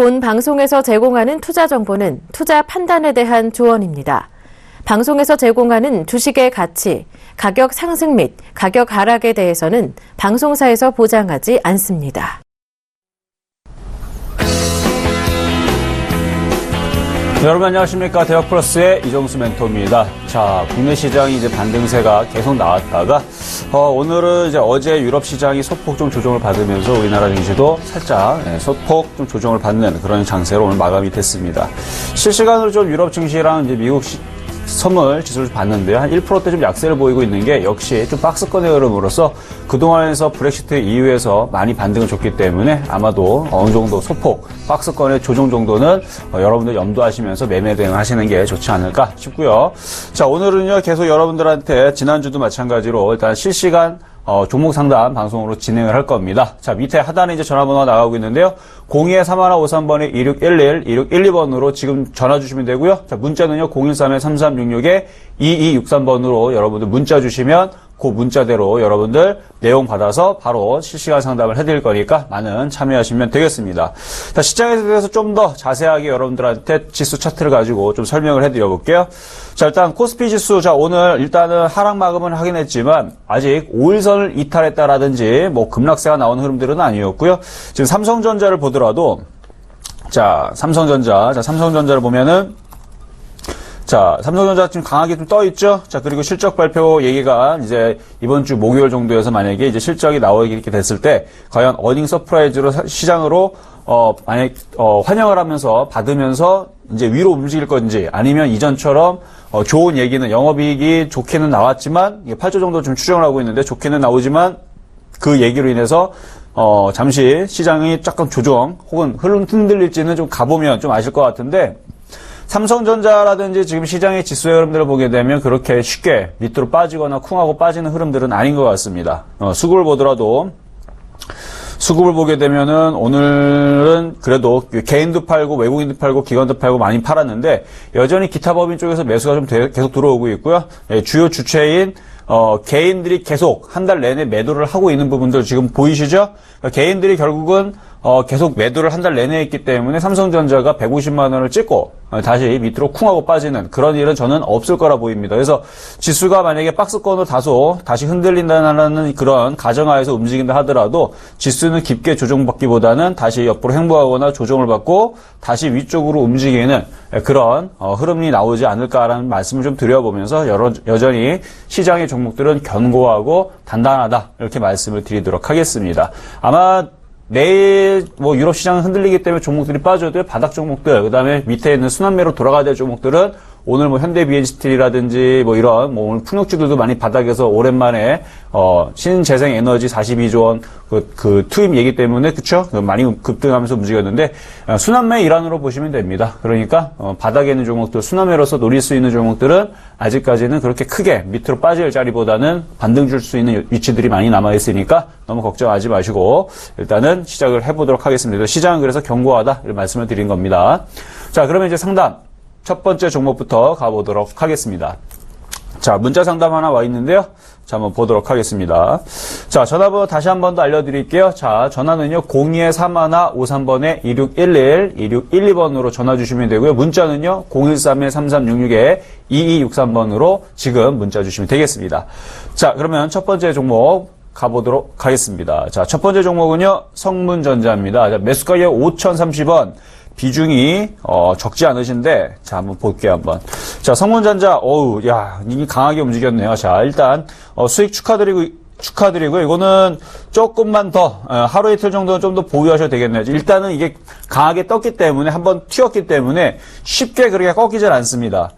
본 방송에서 제공하는 투자 정보는 투자 판단에 대한 조언입니다. 방송에서 제공하는 주식의 가치, 가격 상승 및 가격 하락에 대해서는 방송사에서 보장하지 않습니다. 여러분 안녕하십니까. 대학플러스의 이정수 멘토입니다. 자, 국내 시장이 이제 반등세가 계속 나왔다가 오늘은 이제 어제 유럽 시장이 소폭 좀 조정을 받으면서 우리나라 증시도 살짝 소폭 좀 조정을 받는 그런 장세로 오늘 마감이 됐습니다. 실시간으로 좀 유럽 증시랑 이제 미국 선물 지수를 봤는데요. 한 1%대 좀 약세를 보이고 있는 게 역시 좀 박스권의 흐름으로서 그동안에서 브렉시트 이후에서 많이 반등을 줬기 때문에 아마도 어느 정도 소폭 박스권의 조정 정도는 여러분들 염두하시면서 매매 대응하시는 게 좋지 않을까 싶고요. 자, 오늘은요 계속 여러분들한테 지난주도 마찬가지로 일단 실시간 종목 상담 방송으로 진행을 할 겁니다. 자, 밑에 하단에 이제 전화번호가 나가고 있는데요. 02-3153번에 2611, 2612번으로 지금 전화 주시면 되고요. 자, 문자는요, 013-3366-2263번으로 여러분들 문자 주시면 그 문자대로 여러분들 내용 받아서 바로 실시간 상담을 해드릴 거니까 많은 참여하시면 되겠습니다. 자, 시장에 대해서 좀 더 자세하게 여러분들한테 지수 차트를 가지고 좀 설명을 해드려 볼게요. 자, 일단 코스피 지수, 자, 오늘 일단은 하락 마감은 하긴 했지만 아직 5일선을 이탈했다라든지 뭐 급락세가 나오는 흐름들은 아니었고요. 지금 삼성전자를 보더라도 자, 삼성전자를 보면은 자, 삼성전자 지금 강하게 좀 떠 있죠? 자, 그리고 실적 발표 얘기가 이제 이번 주 목요일 정도에서 만약에 이제 실적이 나오게 됐을 때, 과연 어닝 서프라이즈로 시장으로, 환영을 하면서, 받으면서 이제 위로 움직일 건지, 아니면 이전처럼, 좋은 얘기는 영업이익이 좋게는 나왔지만, 8조 정도 좀 추정을 하고 있는데, 좋게는 나오지만, 그 얘기로 인해서, 잠시 시장이 약간 조정, 혹은 흔들릴지는 좀 가보면 좀 아실 것 같은데, 삼성전자라든지 지금 시장의 지수의 흐름들을 보게 되면 그렇게 쉽게 밑으로 빠지거나 쿵하고 빠지는 흐름들은 아닌 것 같습니다. 수급을 보더라도 수급을 보게 되면은 오늘은 그래도 개인도 팔고 외국인도 팔고 기관도 팔고 많이 팔았는데 여전히 기타 법인 쪽에서 매수가 좀 계속 들어오고 있고요. 주요 주체인 개인들이 계속 한 달 내내 매도를 하고 있는 부분들 지금 보이시죠? 그러니까 개인들이 결국은 계속 매도를 한 달 내내 했기 때문에 삼성전자가 150만 원을 찍고 다시 밑으로 쿵하고 빠지는 그런 일은 저는 없을 거라 보입니다. 그래서 지수가 만약에 박스권으로 다소 다시 흔들린다는 그런 가정하에서 움직인다 하더라도 지수는 깊게 조정받기보다는 다시 옆으로 횡보하거나 조정을 받고 다시 위쪽으로 움직이는 그런 흐름이 나오지 않을까라는 말씀을 좀 드려보면서 여전히 시장의 종목들은 견고하고 단단하다 이렇게 말씀을 드리도록 하겠습니다. 아마 내일 뭐 유럽 시장은 흔들리기 때문에 종목들이 빠져도 바닥 종목들 그다음에 밑에 있는 순환매로 돌아가야 될 종목들은 오늘 뭐 현대 비엔스틸이라든지 뭐 이런 뭐 오늘 풍력주들도 많이 바닥에서 오랜만에 신재생 에너지 42조 원 그 투입 얘기 때문에 그쵸? 많이 급등하면서 움직였는데 순환매 일환으로 보시면 됩니다. 그러니까 바닥에 있는 종목들 순환매로서 노릴 수 있는 종목들은 아직까지는 그렇게 크게 밑으로 빠질 자리보다는 반등 줄 수 있는 위치들이 많이 남아 있으니까 너무 걱정하지 마시고 일단은 시작을 해보도록 하겠습니다. 시장은 그래서 견고하다 이런 말씀을 드린 겁니다. 자, 그러면 이제 상담 첫 번째 종목부터 가보도록 하겠습니다. 자, 문자 상담 하나 와 있는데요. 자, 한번 보도록 하겠습니다. 자, 전화번호 다시 한 번 더 알려드릴게요. 자, 전화는요, 02-3153번에 2611, 2612번으로 전화 주시면 되고요. 문자는요, 013-3366-2263번으로 지금 문자 주시면 되겠습니다. 자, 그러면 첫 번째 종목 가보도록 하겠습니다. 자, 첫 번째 종목은요, 성문전자입니다. 자, 매수가격 5,030원. 비중이 적지 않으신데 자 한번 볼게요 한번. 자, 성문전자 이게 강하게 움직였네요. 자, 일단 수익 축하드리고요. 이거는 조금만 더 하루 이틀 정도는 좀 더 보유하셔도 되겠네요. 일단은 이게 강하게 떴기 때문에 한번 튀었기 때문에 쉽게 그렇게 꺾이질 않습니다.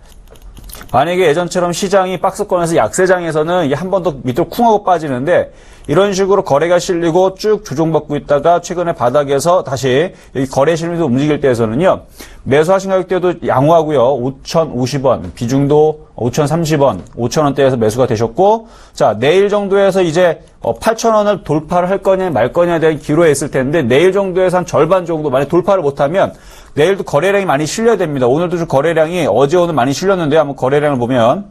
만약에 예전처럼 시장이 박스권에서 약세장에서는 이게 한 번 더 밑으로 쿵하고 빠지는데 이런 식으로 거래가 실리고 쭉 조정받고 있다가 최근에 바닥에서 다시 여기 거래 실리면서 움직일 때에서는요. 매수하신 가격대도 양호하고요. 5,050원, 비중도 5,030원, 5,000원대에서 매수가 되셨고 자, 내일 정도에서 이제 8,000원을 돌파를 할 거냐 말 거냐에 대한 기로에 있을 텐데 내일 정도에서 한 절반 정도 만약 돌파를 못하면 내일도 거래량이 많이 실려야 됩니다. 오늘도 좀 거래량이 어제 오늘 많이 실렸는데 한번 거래량을 보면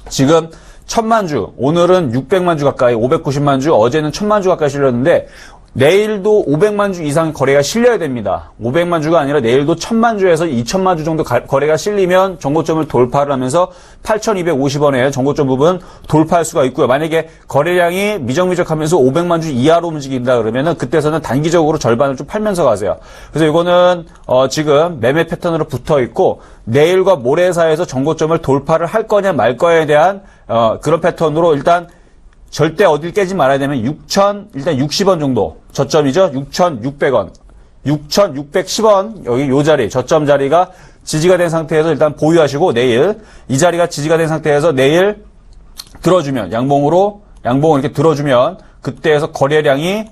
지금 1,000만 주, 오늘은 600만 주 가까이, 590만 주, 어제는 1,000만 주 가까이 실렸는데 내일도 500만 주 이상 거래가 실려야 됩니다. 500만 주가 아니라 내일도 1000만 주에서 2000만 주 정도 거래가 실리면 정고점을 돌파를 하면서 8,250원에 정고점 부분 돌파할 수가 있고요. 만약에 거래량이 미적미적하면서 500만 주 이하로 움직인다 그러면은 그때서는 단기적으로 절반을 좀 팔면서 가세요. 그래서 이거는 지금 매매 패턴으로 붙어 있고 내일과 모레 사이에서 정고점을 돌파를 할 거냐 말 거냐에 대한 그런 패턴으로 일단 절대 어딜 깨지 말아야 되면 일단 60원 정도 저점이죠. 6,600원. 6,610원 여기 요 자리 저점 자리가 지지가 된 상태에서 일단 보유하시고 내일 이 자리가 지지가 된 상태에서 내일 들어주면 양봉을 이렇게 들어주면 그때에서 거래량이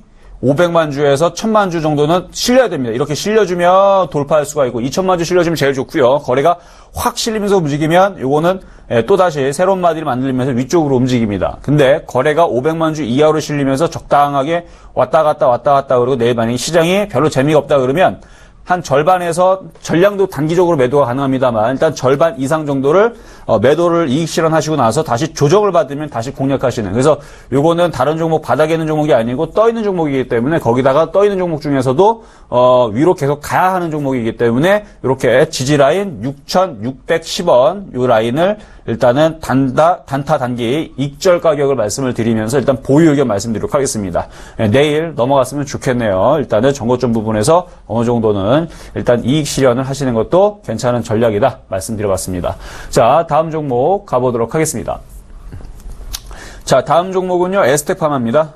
500만 주에서 1000만 주 정도는 실려야 됩니다. 이렇게 실려주면 돌파할 수가 있고 2000만 주 실려주면 제일 좋고요. 거래가 확 실리면서 움직이면 요거는 또다시 새로운 마디를 만들면서 위쪽으로 움직입니다. 근데 거래가 500만 주 이하로 실리면서 적당하게 왔다 갔다 그러고 내일 만약에 시장이 별로 재미가 없다 그러면 한 절반에서 전량도 단기적으로 매도가 가능합니다만 일단 절반 이상 정도를 매도를 이익 실현하시고 나서 다시 조정을 받으면 다시 공략하시는. 그래서 요거는 다른 종목 바닥에 있는 종목이 아니고 떠 있는 종목이기 때문에 거기다가 떠 있는 종목 중에서도 위로 계속 가야 하는 종목이기 때문에 이렇게 지지 라인 6,610원 요 라인을 일단은 단타 단기 익절 가격을 말씀을 드리면서 일단 보유 의견 말씀드리도록 하겠습니다. 내일 넘어갔으면 좋겠네요. 일단은 정고점 부분에서 어느 정도는 일단 이익 실현을 하시는 것도 괜찮은 전략이다 말씀드려봤습니다. 자, 다음 종목 가보도록 하겠습니다. 자, 다음 종목은요, 에스텍파마입니다.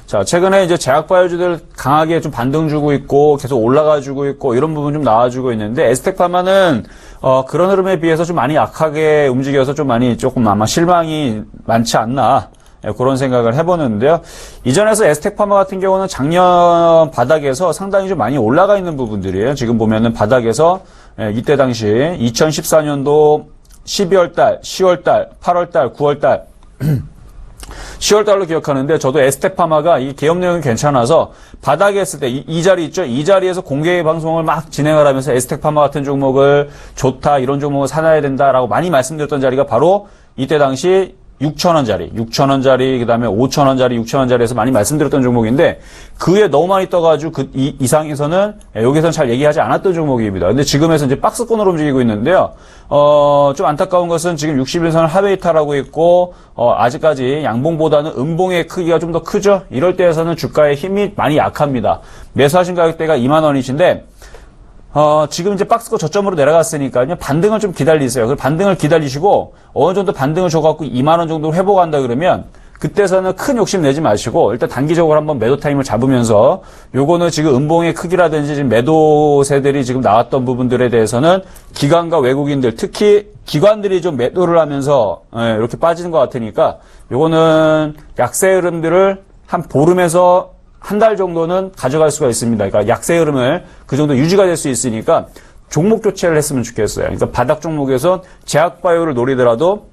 자, 최근에 이제 제약바이오주들 강하게 좀 반등 주고 있고, 계속 올라가 주고 있고, 이런 부분 좀 나와주고 있는데, 에스텍파마는, 그런 흐름에 비해서 좀 많이 약하게 움직여서 조금 아마 실망이 많지 않나, 그런 생각을 해보는데요. 이전에서 에스텍파마 같은 경우는 작년 바닥에서 상당히 좀 많이 올라가 있는 부분들이에요. 지금 보면은 바닥에서, 이때 당시 2014년도 12월달, 10월달, 8월달, 9월달, 10월달로 기억하는데 저도 에스텍파마가 이 개업 내용이 괜찮아서 바닥에 했을 때 이 자리 있죠? 이 자리에서 공개 방송을 막 진행을 하면서 에스텍파마 같은 종목을 좋다, 이런 종목을 사놔야 된다라고 많이 말씀드렸던 자리가 바로 이때 당시 6,000원짜리, 그 다음에 5,000원짜리, 6,000원짜리에서 많이 말씀드렸던 종목인데, 그에 너무 많이 떠가지고, 이 이상에서는, 여기서는 잘 얘기하지 않았던 종목입니다. 근데 지금에서 이제 박스권으로 움직이고 있는데요. 좀 안타까운 것은 지금 61선을 하회 이탈하고 있고, 아직까지 양봉보다는 음봉의 크기가 좀 더 크죠? 이럴 때에서는 주가의 힘이 많이 약합니다. 매수하신 가격대가 20,000원이신데, 지금 이제 박스권 저점으로 내려갔으니까요. 반등을 좀 기다리세요. 그 반등을 기다리시고 어느 정도 반등을 줘갖고 20,000원 정도 회복한다 그러면 그때서는 큰 욕심 내지 마시고 일단 단기적으로 한번 매도 타임을 잡으면서 요거는 지금 음봉의 크기라든지 지금 매도세들이 지금 나왔던 부분들에 대해서는 기관과 외국인들 특히 기관들이 좀 매도를 하면서 이렇게 빠지는 것 같으니까 요거는 약세 흐름들을 한 보름에서 한 달 정도는 가져갈 수가 있습니다. 그러니까 약세 흐름을 그 정도 유지가 될 수 있으니까 종목 교체를 했으면 좋겠어요. 그러니까 바닥 종목에서 제약바이오를 노리더라도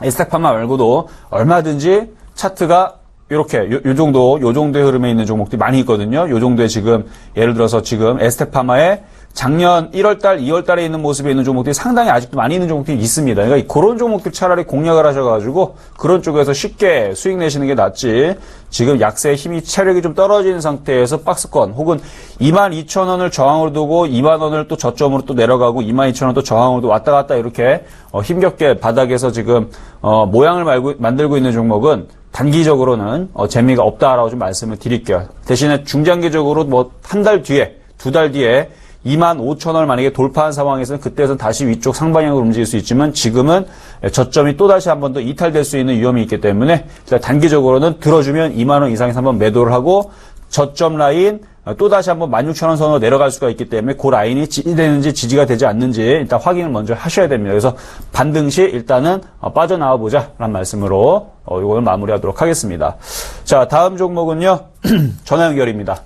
에스텍파마 말고도 얼마든지 차트가 이렇게 요 정도의 흐름에 있는 종목들이 많이 있거든요. 요 정도의 지금 예를 들어서 지금 에스텍파마의 작년 1월달, 2월달에 있는 모습에 있는 종목들이 상당히 아직도 많이 있는 종목들이 있습니다. 그러니까 그런 종목들 차라리 공략을 하셔가지고 그런 쪽에서 쉽게 수익 내시는 게 낫지. 지금 약세의 힘이 체력이 좀 떨어지는 상태에서 박스권 혹은 22,000원을 저항으로 두고 20,000원을 또 저점으로 또 내려가고 22,000원 또 저항으로 왔다 갔다 이렇게 힘겹게 바닥에서 지금 모양을 만들고 있는 종목은 단기적으로는 재미가 없다라고 좀 말씀을 드릴게요. 대신에 중장기적으로 뭐 한 달 뒤에, 두 달 뒤에 25,000원을 만약에 돌파한 상황에서는 그때에서는 다시 위쪽 상방향으로 움직일 수 있지만 지금은 저점이 또다시 한 번 더 이탈될 수 있는 위험이 있기 때문에 단기적으로는 들어주면 20,000원 이상에서 한번 매도를 하고 저점 라인 또다시 한번 16,000원 선으로 내려갈 수가 있기 때문에 그 라인이 지지되는지 지지가 되지 않는지 일단 확인을 먼저 하셔야 됩니다. 그래서 반등 시 일단은 빠져나와 보자 라는 말씀으로 이걸 마무리하도록 하겠습니다. 자, 다음 종목은요. 전화 연결입니다.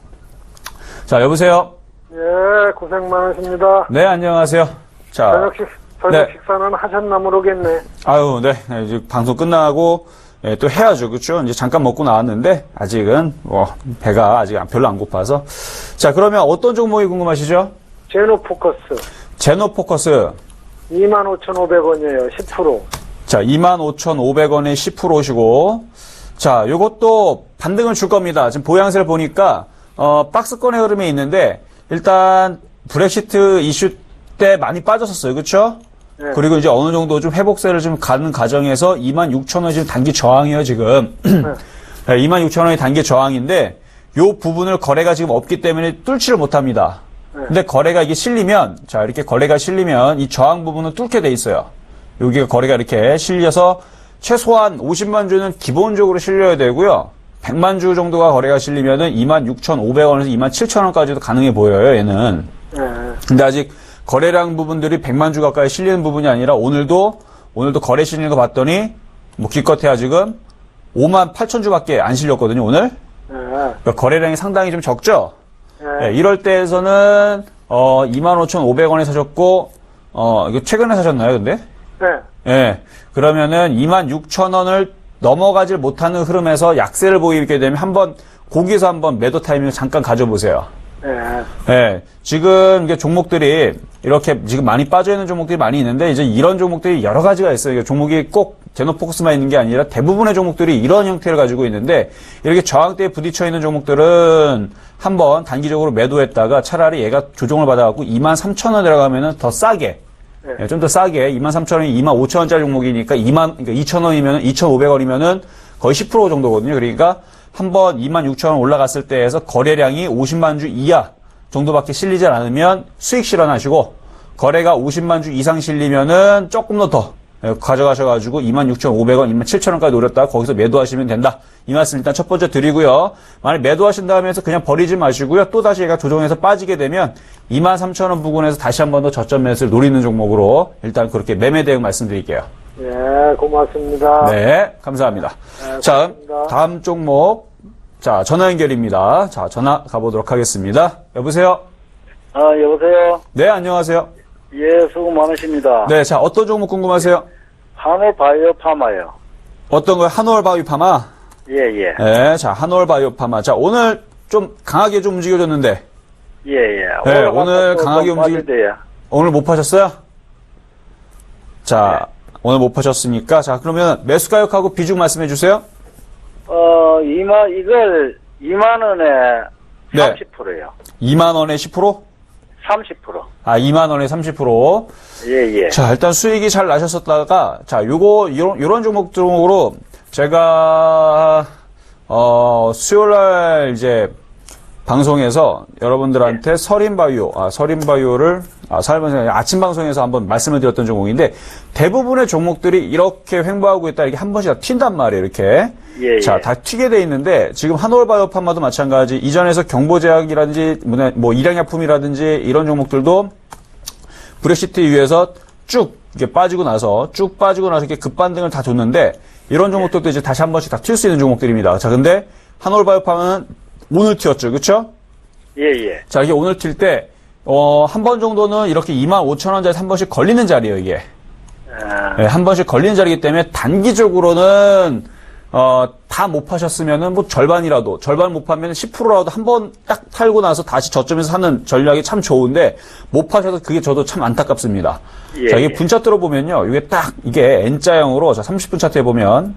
자, 여보세요. 예, 고생 많으십니다. 네, 안녕하세요. 자, 저녁 식사는 하셨나 모르겠네. 아유, 네. 이제 방송 끝나고 또 해야죠. 그렇죠? 이제 잠깐 먹고 나왔는데 아직은 배가 아직 별로 안 고파서. 자, 그러면 어떤 종목이 궁금하시죠? 제노포커스. 제노포커스. 25,500원이에요. 10%. 자, 25,500원에 10%시고 자, 요것도 반등을 줄 겁니다. 지금 보양세를 보니까, 박스권의 흐름이 있는데, 일단, 브렉시트 이슈 때 많이 빠졌었어요. 그쵸? 네. 그리고 이제 어느 정도 좀 회복세를 좀 가는 과정에서 26,000원 지금 단기 저항이에요, 지금. 네, 26,000원이 단기 저항인데, 요 부분을 거래가 지금 없기 때문에 뚫지를 못합니다. 근데 거래가 이게 실리면, 자, 이렇게 거래가 실리면 이 저항 부분은 뚫게 돼 있어요. 여기가 거래가 이렇게 실려서 최소한 50만 주는 기본적으로 실려야 되고요. 100만 주 정도가 거래가 실리면은 26,500원에서 27,000원까지도 가능해 보여요, 얘는. 네. 근데 아직 거래량 부분들이 100만 주 가까이 실리는 부분이 아니라 오늘도 거래 실리는 거 봤더니 뭐 기껏해야 지금 5만 8천 주밖에 안 실렸거든요, 오늘. 네. 그러니까 거래량이 상당히 좀 적죠? 네. 네, 이럴 때에서는 25,500원에 사셨고 이거 최근에 사셨나요, 근데? 네. 예. 그러면은 26,000원을 넘어가질 못하는 흐름에서 약세를 보이게 되면 거기서 한번 매도 타이밍을 잠깐 가져보세요. 네. 예. 지금 이게 종목들이 이렇게 지금 많이 빠져있는 종목들이 많이 있는데 이제 이런 종목들이 여러 가지가 있어요. 이게 종목이 꼭 제너포커스만 있는 게 아니라 대부분의 종목들이 이런 형태를 가지고 있는데 이렇게 저항대에 부딪혀 있는 종목들은 한번 단기적으로 매도했다가 차라리 얘가 조정을 받아갖고 23,000원 들어가면은 더 싸게 네. 좀 더 싸게 23,000원이 25,000원짜리 종목이니까 그러니까 2,000원이면 2,500원이면은 거의 10% 정도거든요. 그러니까 한번 26,000원 올라갔을 때에서 거래량이 50만 주 이하 정도밖에 실리지 않으면 수익 실현하시고 거래가 50만 주 이상 실리면은 조금 더 가져가셔가지고 26,500원, 27,000원까지 노렸다가 거기서 매도하시면 된다. 이 말씀 일단 첫 번째 드리고요. 만약 매도하신 다음에 해서 그냥 버리지 마시고요. 또다시 얘가 조정해서 빠지게 되면 23,000원 부근에서 다시 한 번 더 저점 매수를 노리는 종목으로 일단 그렇게 매매 대응 말씀드릴게요. 네, 고맙습니다. 네, 감사합니다. 네, 자, 고맙습니다. 다음 종목. 자, 전화 연결입니다. 자, 전화 가보도록 하겠습니다. 여보세요? 여보세요? 네, 안녕하세요. 예, 수고 많으십니다. 네, 자, 어떤 종목 궁금하세요? 한올 바이오 파마요. 어떤 거요? 한올 바이오파마? 예, 예. 네, 자, 한올 바이오파마. 자, 오늘 좀 강하게 좀 움직여줬는데, 예, 예. 네, 오늘 강하게 움직일 오늘 못 파셨어요? 자, 오늘 못 파셨으니까, 자, 그러면 매수 가격하고 비중 말씀해 주세요. 이걸 2만원에 네. 30%요. 2만원에 10%? 30%. 아, 2만원에 30%. 예, 예. 자, 일단 수익이 잘 나셨었다가, 자, 요런 종목으로 제가, 수요일날 이제 방송에서 여러분들한테 서린바이오를, 아침 방송에서 한번 말씀을 드렸던 종목인데, 대부분의 종목들이 이렇게 횡보하고 있다, 이렇게 한 번씩 다 튄단 말이에요, 이렇게. 예, 자, 예. 다 튀게 돼 있는데, 지금 한올바이오파마도 마찬가지, 이전에서 경보제약이라든지, 뭐, 일양약품이라든지, 이런 종목들도 브렉시트 이후에서 쭉, 이렇게 빠지고 나서 이렇게 급반등을 다 줬는데, 이런 종목들도 이제 다시 한 번씩 다 튈 수 있는 종목들입니다. 자, 근데, 한올바이오파마는 오늘 튀었죠, 그쵸? 예, 예. 자, 이게 오늘 튈 때, 한 번 정도는 이렇게 25,000원짜리 한 번씩 걸리는 자리예요, 이게. 네, 한 번씩 걸리는 자리이기 때문에 단기적으로는 다 못 파셨으면은 뭐 절반 못 파면 10%라도 한 번 딱 탈고 나서 다시 저점에서 사는 전략이 참 좋은데 못 파셔서 그게 저도 참 안타깝습니다. 예, 자, 이게 예. 분차 들어보면요. 이게 N자형으로, 자, 30분 차트에 보면.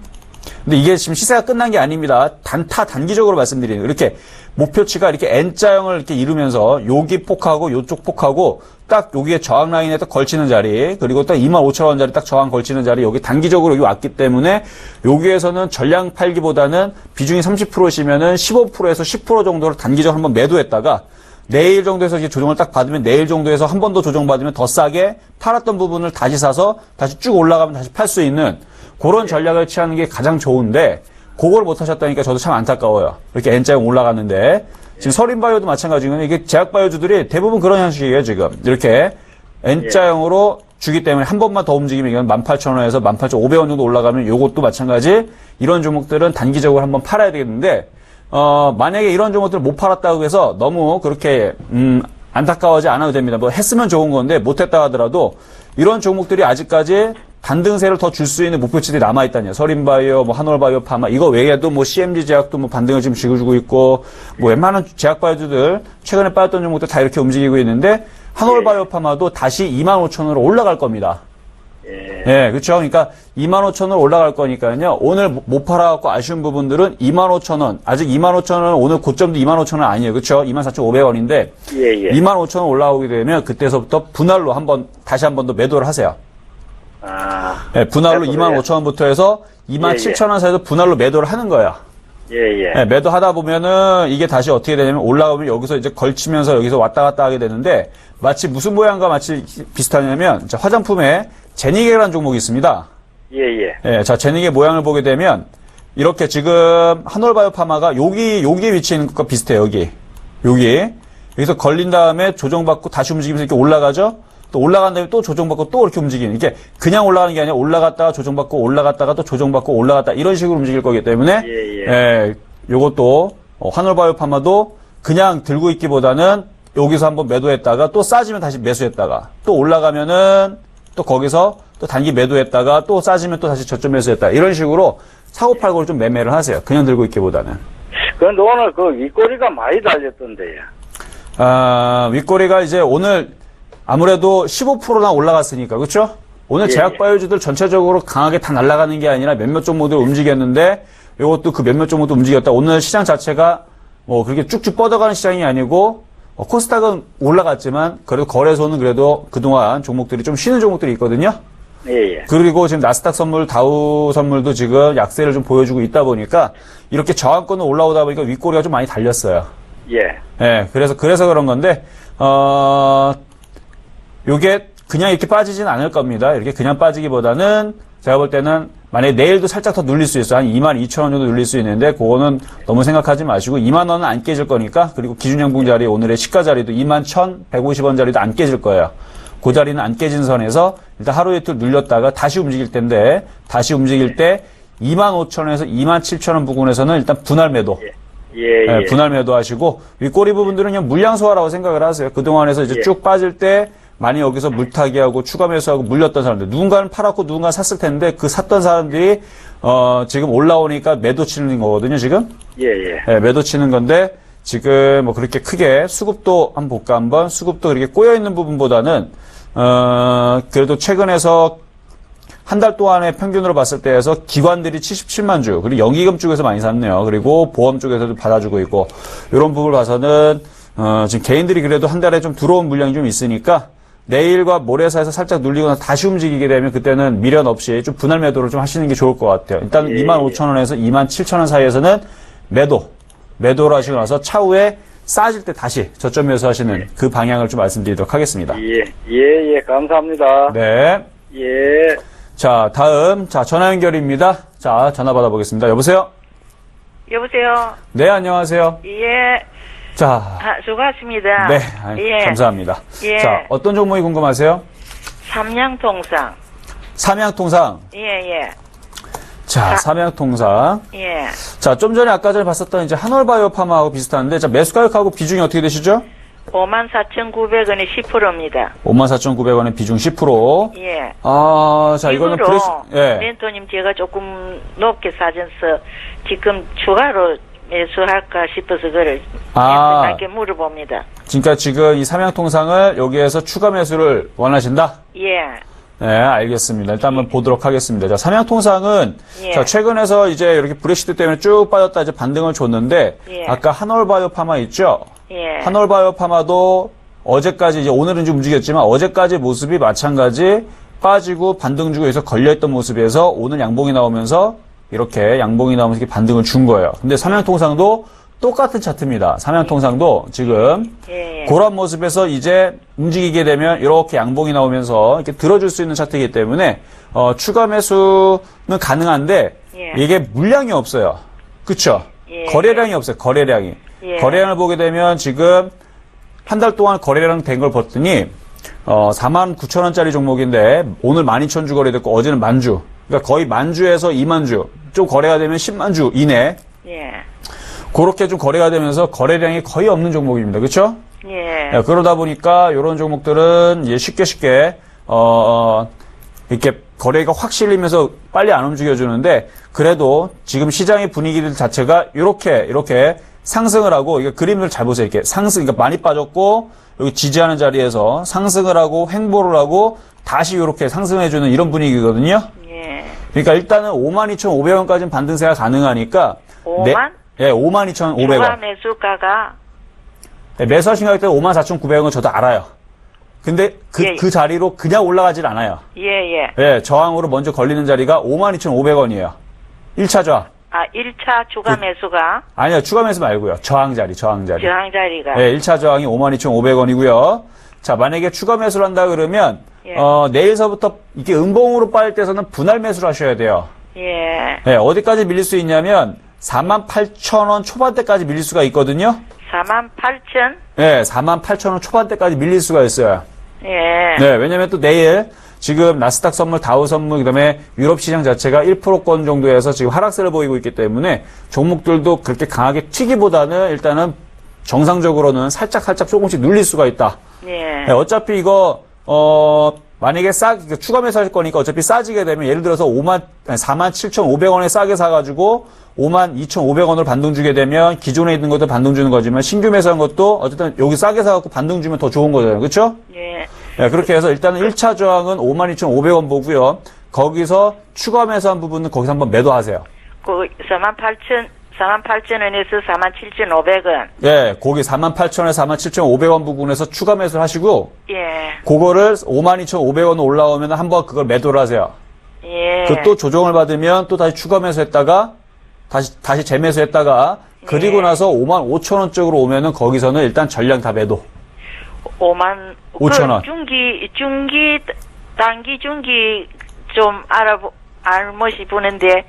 근데 이게 지금 시세가 끝난 게 아닙니다. 단기적으로 말씀드리는, 이렇게 목표치가 이렇게 N자형을 이렇게 이루면서 여기 폭하고 요쪽 폭하고 딱 여기에 저항 라인에 딱 걸치는 자리, 그리고 딱 25,000원짜리 딱 저항 걸치는 자리, 여기 단기적으로 여기 왔기 때문에 여기에서는 전량 팔기보다는 비중이 30%시면은 15%에서 10% 정도를 단기적으로 한번 매도했다가 내일 정도에서 이제 조정을 딱 받으면 내일 정도에서 한 번 더 조정받으면 더 싸게 팔았던 부분을 다시 사서 다시 쭉 올라가면 다시 팔 수 있는 그런 전략을 취하는 게 가장 좋은데 그걸 못 하셨다니까 저도 참 안타까워요. 이렇게 N자형 올라갔는데 지금 서린바이오도 마찬가지거든요. 이게 제약바이오주들이 대부분 그런 형식이에요. 지금 이렇게 N자형으로 주기 때문에 한 번만 더 움직이면 이건 18,000원에서 18,500원 정도 올라가면 요것도 마찬가지 이런 종목들은 단기적으로 한번 팔아야 되겠는데 만약에 이런 종목들을 못 팔았다고 해서 너무 그렇게 안타까워하지 않아도 됩니다. 뭐 했으면 좋은 건데 못했다 하더라도 이런 종목들이 아직까지 반등세를 더 줄 수 있는 목표치들이 남아있다니요. 서린바이오, 뭐 한올바이오, 파마 이거 외에도 뭐 CMG 제약도 뭐 반등을 지금 지어주고 있고 뭐 웬만한 제약바이오주들 최근에 빠졌던 종목들 다 이렇게 움직이고 있는데 한올바이오 파마도 다시 25,000원으로 올라갈 겁니다. 예, 그렇죠. 그러니까 25,000원 올라갈 거니까요. 오늘 못 팔아갖고 아쉬운 부분들은 25,000원, 아직 25,000원, 오늘 고점도 25,000원 아니에요. 그렇죠. 24,500원인데 예, 예. 25,000원 올라오게 되면 그때서부터 분할로 다시 한 번 더 매도를 하세요. 아. 예, 분할로 매도를 25,000원부터 해서 27,000원 사이에서 분할로 매도를 하는 거예요. 예, 예. 예, 매도하다 보면은 이게 다시 어떻게 되냐면 올라가면 여기서 이제 걸치면서 여기서 왔다 갔다 하게 되는데 마치 무슨 모양과 마치 비슷하냐면 자, 화장품에 제니게라는 종목이 있습니다. 예, 예. 예, 자, 제니게 모양을 보게 되면 이렇게 지금 한올바이오파마가 여기에 위치해 있는 것과 비슷해요. 여기. 여기서 걸린 다음에 조정받고 다시 움직이면서 이렇게 올라가죠? 또 올라간 다음에 또 조정받고 또 이렇게 움직이는. 이게 그냥 올라가는 게 아니라 올라갔다가 조정받고 올라갔다가 또 조정받고 올라갔다 이런 식으로 움직일 거기 때문에 요것도 한올바이오파마도 그냥 들고 있기보다는 여기서 한번 매도했다가 또 싸지면 다시 매수했다가 또 올라가면은 또 거기서 또 단기 매도했다가 또 싸지면 또 다시 저점 매수했다 이런 식으로 사고팔고를 좀 매매를 하세요. 그냥 들고 있기보다는. 그런데 오늘 그 윗꼬리가 많이 달렸던데요. 아, 윗꼬리가 이제 오늘 아무래도 15%나 올라갔으니까, 그렇죠? 오늘 제약바이오주들 전체적으로 강하게 다 날아가는 게 아니라 몇몇 종목들 움직였는데, 이것도 그 몇몇 종목도 움직였다. 오늘 시장 자체가 뭐 그렇게 쭉쭉 뻗어가는 시장이 아니고, 코스닥은 올라갔지만, 그래도 거래소는 그래도 그동안 종목들이 좀 쉬는 종목들이 있거든요. 예, 예. 그리고 지금 나스닥 선물, 다우 선물도 지금 약세를 좀 보여주고 있다 보니까, 이렇게 저항권은 올라오다 보니까 윗꼬리가 좀 많이 달렸어요. 예. 예, 그래서 그런 건데, 요게 그냥 이렇게 빠지진 않을 겁니다. 이렇게 그냥 빠지기보다는 제가 볼 때는 만약에 내일도 살짝 더 눌릴 수 있어요. 한 22,000원 정도 눌릴 수 있는데 그거는 너무 생각하지 마시고 2만 원은 안 깨질 거니까 그리고 기준양봉 자리 오늘의 시가 자리도 21,150원 자리도 안 깨질 거예요. 그 자리는 안 깨진 선에서 일단 하루 이틀 눌렸다가 다시 움직일 텐데 다시 움직일 때 25,000원에서 27,000원 부근에서는 일단 분할 매도. 예. 분할 매도하시고 윗꼬리 부분들은 그냥 물량 소화라고 생각을 하세요. 그동안에서 이제 쭉 빠질 때 많이 여기서 물타기 하고 추가 매수하고 물렸던 사람들 누군가는 팔았고 누군가는 샀을 텐데 그 샀던 사람들이 지금 올라오니까 매도 치는 거거든요. 지금 예. 매도 치는 건데 지금 뭐 그렇게 크게 수급도 한번 볼까 한번 수급도 그렇게 꼬여 있는 부분보다는 그래도 최근에서 한 달 동안의 평균으로 봤을 때에서 기관들이 77만 주, 그리고 연기금 쪽에서 많이 샀네요. 그리고 보험 쪽에서도 받아주고 있고, 이런 부분을 봐서는, 지금 개인들이 그래도 한 달에 좀 들어온 물량이 좀 있으니까, 내일과 모레 사이에서 살짝 눌리거나 다시 움직이게 되면 그때는 미련 없이 좀 분할 매도를 좀 하시는 게 좋을 것 같아요. 일단 25,000원에서 27,000원 사이에서는 매도를 하시고 나서 차후에 싸질 때 다시 저점 매수하시는 그 방향을 좀 말씀드리도록 하겠습니다. 예, 감사합니다. 네. 예. 자, 다음, 전화 연결입니다. 자, 전화 받아보겠습니다. 여보세요? 여보세요? 네, 안녕하세요. 예. 자. 수고하십니다. 네, 예. 감사합니다. 예. 자, 어떤 종목이 궁금하세요? 삼양통상. 삼양통상. 예. 자, 삼양통상. 예. 자, 좀 전에 아까 전에 봤었던 이제 한올바이오파마하고 비슷한데, 자, 매수 가격하고 비중이 어떻게 되시죠? 54,900원에 10%입니다. 54,900원에 비중 10%. 예. 아, 자, 이거는 멘토님 제가 조금 높게 사줘서 지금 추가로 매수할까 싶어서 그걸 멘토님께 물어봅니다. 그러니까 지금 이 삼양통상을 여기에서 추가 매수를 원하신다? 예. 네, 알겠습니다. 일단 한번 보도록 하겠습니다. 자, 삼양통상은 자, 최근에서 이제 이렇게 브렉시트 때문에 쭉 빠졌다 이제 반등을 줬는데 아까 한올바이오파마 있죠? 예. 한올바이오파마도 어제까지 이제 오늘은 좀 움직였지만 어제까지 모습이 마찬가지 빠지고 반등 주고 해서 걸려있던 모습에서 오늘 양봉이 나오면서 이렇게 양봉이 나오면서 이렇게 반등을 준 거예요. 근데 삼양통상도 똑같은 차트입니다. 삼양통상도 지금 그런 모습에서 이제 움직이게 되면 이렇게 양봉이 나오면서 이렇게 들어줄 수 있는 차트이기 때문에 추가 매수는 가능한데 이게 물량이 없어요. 그렇죠? 거래량이 없어요. 거래량이. 거래량을 보게 되면 지금 한 달 동안 거래량 된 걸 봤더니 49,000원짜리 종목인데 오늘 12,000주 거래됐고 어제는 10,000주. 그러니까 거의 10,000주에서 20,000주. 좀 거래가 되면 100,000주 이내. 그렇게 좀 거래가 되면서 거래량이 거의 없는 종목입니다. 그렇죠? 그러다 보니까 이런 종목들은 이제 쉽게 이렇게 거래가 확 실리면서 빨리 안 움직여주는데 그래도 지금 시장의 분위기들 자체가 이렇게 상승을 하고 이게 그림을 잘 보세요. 이렇게 상승, 그러니까 많이 빠졌고 여기 지지하는 자리에서 상승을 하고 횡보를 하고 다시 이렇게 상승해주는 이런 분위기거든요. 예. 그러니까 일단은 52,500원까지는 반등세가 가능하니까 5만? 예, 52,500원. 추가 매수가가 네, 매수하신 가격대 54,900원은 저도 알아요. 근데 그 자리로 그냥 올라가질 않아요. 예. 예, 저항으로 먼저 걸리는 자리가 52,500원이에요. 1차 저항. 아, 1차 추가 매수가 아니요, 추가 매수 말고요. 저항 자리. 저항 자리가 예, 1차 저항이 52,500원이고요. 자, 만약에 추가 매수를 한다 그러면 예. 내일서부터 이게 음봉으로 빠질 때서는 분할 매수를 하셔야 돼요. 예. 예, 어디까지 밀릴 수 있냐면 48,000원 초반대까지 밀릴 수가 있거든요. 48,000? 예, 48,000원 초반대까지 밀릴 수가 있어요. 예. 네, 왜냐면 또 내일 지금 나스닥 선물, 다우 선물, 그다음에 유럽 시장 자체가 1%권 정도에서 지금 하락세를 보이고 있기 때문에 종목들도 그렇게 강하게 튀기보다는 일단은 정상적으로는 살짝 조금씩 눌릴 수가 있다. 예. 네, 어차피 이거 만약에 추가 매수할 거니까 어차피 싸지게 되면 예를 들어서 47,500원에 싸게 사가지고 52,500원으로 반등 주게 되면 기존에 있는 것도 반등 주는 거지만 신규 매수한 것도 어쨌든 여기 싸게 사갖고 반등 주면 더 좋은 거잖아요. 그렇죠? 예. 네, 그렇게 해서 일단은 1차 저항은 52,500원 보고요. 거기서 추가 매수한 부분은 거기서 한번 매도하세요. 그 48,000원에서 47,500원. 예, 거기 48,000원에서 47,500원 부분에서 추가 매수를 하시고 예. 그거를 52,500원 올라오면 한번 그걸 매도를 하세요. 예. 그 또 조정을 받으면 또 다시 추가 매수했다가 다시 재매수했다가 그리고 나서 55,000원 쪽으로 오면은 거기서는 일단 전량 다 매도. 55,000원. 그 단기 중기 좀 알못이 보는데.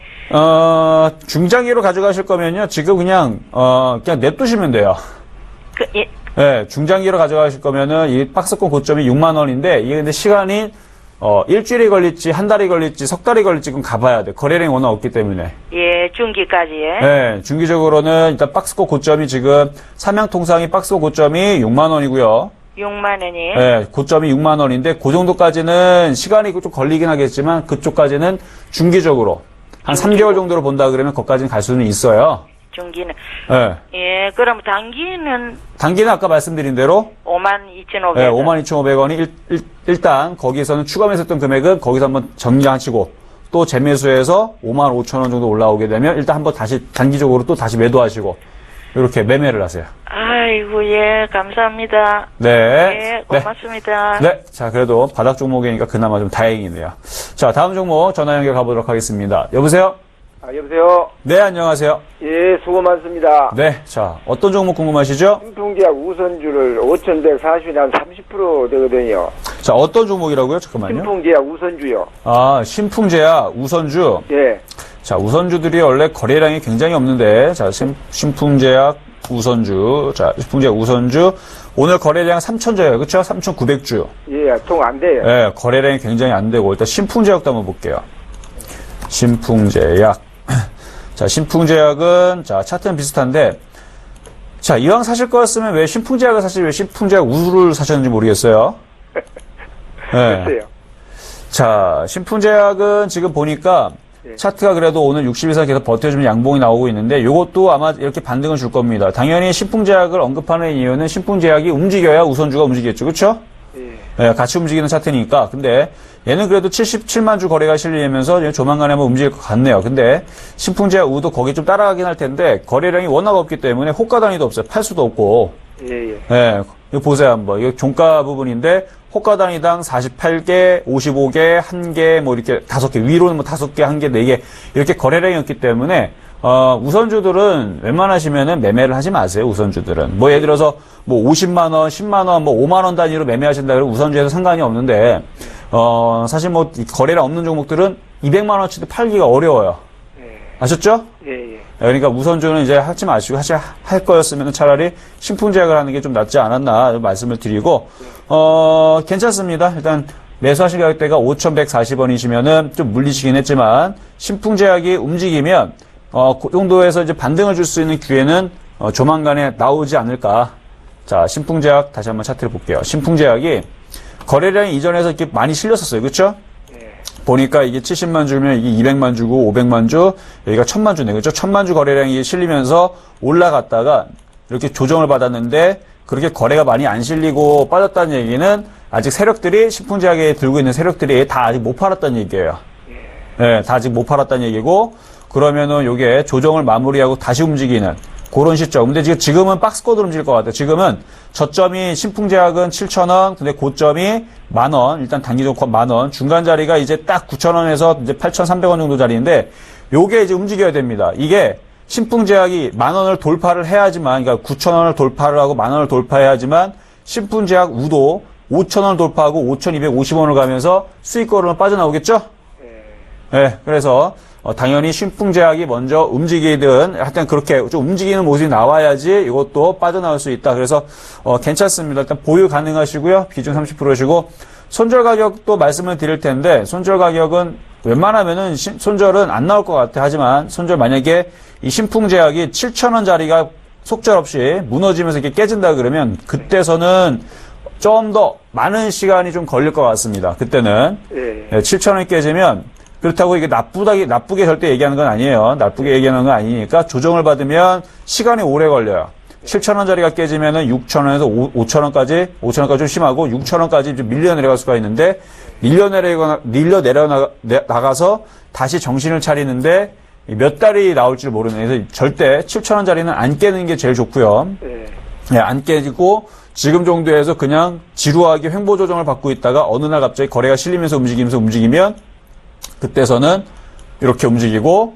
중장기로 가져가실 거면요. 지금 그냥 냅두시면 돼요. 예. 네, 중장기로 가져가실 거면은 이 박스권 고점이 6만원인데 이게 근데 시간이 일주일이 걸릴지 한 달이 걸릴지 석 달이 걸릴지 그건 가봐야 돼. 거래량이 워낙 없기 때문에. 예, 중기까지. 네, 중기적으로는 일단 박스권 고점이 지금 삼양통상이 박스권 고점이 6만원이고요. 6만 원이. 네, 고점이 6만 원인데 그 정도까지는 시간이 좀 걸리긴 하겠지만 그쪽까지는 중기적으로 한 3개월 정도로 본다 그러면 거기까지는 갈 수는 있어요. 중기는. 네. 예, 그럼 단기는 아까 말씀드린 대로 52,500원. 네, 52,500원이 일단 거기서는 추가 매수했던 금액은 거기서 한번 정리하시고 또 재매수해서 55,000원 정도 올라오게 되면 일단 한번 다시 단기적으로 또 다시 매도하시고 이렇게 매매를 하세요. 아이고, 예, 감사합니다. 네. 예, 고맙습니다. 네. 자, 그래도 바닥 종목이니까 그나마 좀 다행이네요. 자, 다음 종목 전화 연결 가보도록 하겠습니다. 여보세요? 여보세요? 네, 안녕하세요. 예, 수고 많습니다. 네. 자, 어떤 종목 궁금하시죠? 신풍제약 우선주를 5,140이 한 30% 되거든요. 자, 어떤 종목이라고요? 잠깐만요. 신풍제약 우선주요. 아, 신풍제약, 우선주. 예. 자, 우선주들이 원래 거래량이 굉장히 없는데, 자, 신풍제약, 우선주. 자, 신풍제약, 우선주. 오늘 거래량 3,000주예요. 그쵸? 3,900주. 예, 통 안 돼요. 네, 거래량이 굉장히 안 되고, 일단 신풍제약도 한번 볼게요. 신풍제약. 자, 신풍제약은, 자, 차트는 비슷한데, 자, 이왕 사실 거였으면 왜 신풍제약을 사실 왜 신풍제약 우수를 사셨는지 모르겠어요. 네. 글쎄요. 자, 신풍제약은 지금 보니까 차트가 그래도 오늘 60 이상 계속 버텨주면 양봉이 나오고 있는데 요것도 아마 이렇게 반등을 줄 겁니다. 당연히 신풍제약을 언급하는 이유는 신풍제약이 움직여야 우선주가 움직이겠죠. 그렇죠? 네, 같이 움직이는 차트니까. 근데 얘는 그래도 77만 주 거래가 실리면서 조만간에 한번 움직일 것 같네요. 근데 신풍제약 우도 거기 좀 따라가긴 할 텐데 거래량이 워낙 없기 때문에 호가 단위도 없어요. 팔 수도 없고. 예. 네, 이거 보세요 한번. 이거 종가 부분인데 호가 단위당 48개, 55개, 1개, 뭐 이렇게 5개, 위로는 뭐 5개, 1개, 4개 이렇게 거래량이 없기 때문에 우선주들은 웬만하시면은 매매를 하지 마세요. 우선주들은 뭐 예를 들어서 뭐 50만 원, 10만 원, 뭐 5만 원 단위로 매매하신다 그러면 우선주에서 상관이 없는데 사실 뭐 거래량 없는 종목들은 200만 원치도 팔기가 어려워요. 아셨죠? 예. 그러니까 우선주는 이제 하지 마시고 할 거였으면 차라리 신풍제약을 하는 게 좀 낫지 않았나 말씀을 드리고 괜찮습니다. 일단 매수하신 가격대가 5,140원이시면은 좀 물리시긴 했지만 신풍제약이 움직이면 그 정도에서 이제 반등을 줄 수 있는 기회는 조만간에 나오지 않을까. 자, 신풍제약 다시 한번 차트를 볼게요. 신풍제약이 거래량이 이전에서 이렇게 많이 실렸었어요. 그렇죠? 보니까 이게 70만 주면 이게 200만 주고 500만 주, 여기가 1000만 주네. 그렇죠? 1000만 주 거래량이 실리면서 올라갔다가 이렇게 조정을 받았는데 그렇게 거래가 많이 안 실리고 빠졌다는 얘기는 아직 세력들이 신풍제약에 들고 있는 세력들이 다 아직 못 팔았다는 얘기예요. 네, 다 아직 못 팔았다는 얘기고 그러면은 요게 조정을 마무리하고 다시 움직이는 그런 시점. 근데 지금은 박스권으로 움직일 것 같아요. 지금은 저점이 신풍제약은 7,000원, 근데 고점이 10,000원, 일단 단기적으로 10,000원, 중간 자리가 이제 딱 9,000원에서 이제 8,300원 정도 자리인데 요게 이제 움직여야 됩니다. 이게 신풍제약이 10,000원을 돌파를 해야지만, 그러니까 9,000원을 돌파를 하고 10,000원을 돌파해야지만 신풍제약 우도 5,000원을 돌파하고 5,250원을 가면서 수익거래로 빠져나오겠죠? 네, 그래서 당연히 신풍제약이 먼저 움직이든 하여튼 그렇게 좀 움직이는 모습이 나와야지 이것도 빠져나올 수 있다. 그래서 괜찮습니다. 일단 보유 가능하시고요. 비중 30%시고 손절 가격도 말씀을 드릴 텐데 손절 가격은 웬만하면은 손절은 안 나올 것 같아. 하지만 손절 만약에 이 신풍제약이 7,000원짜리가 속절없이 무너지면서 이렇게 깨진다 그러면 그때서는 좀 더 많은 시간이 좀 걸릴 것 같습니다. 그때는 예. 7,000원이 깨지면 그렇다고 이게 나쁘게 절대 얘기하는 건 아니에요. 나쁘게 얘기하는 건 아니니까 조정을 받으면 시간이 오래 걸려요. 7,000원짜리가 깨지면은 6,000원에서 5,000원까지 좀 심하고 6,000원까지 좀 밀려 내려갈 수가 있는데 밀려 나가서 다시 정신을 차리는데 몇 달이 나올지 모르는 그래서 절대 7,000원짜리는 안 깨는 게 제일 좋고요. 네, 안 깨지고 지금 정도에서 그냥 지루하게 횡보 조정을 받고 있다가 어느 날 갑자기 거래가 실리면서 움직이면 그때서는 이렇게 움직이고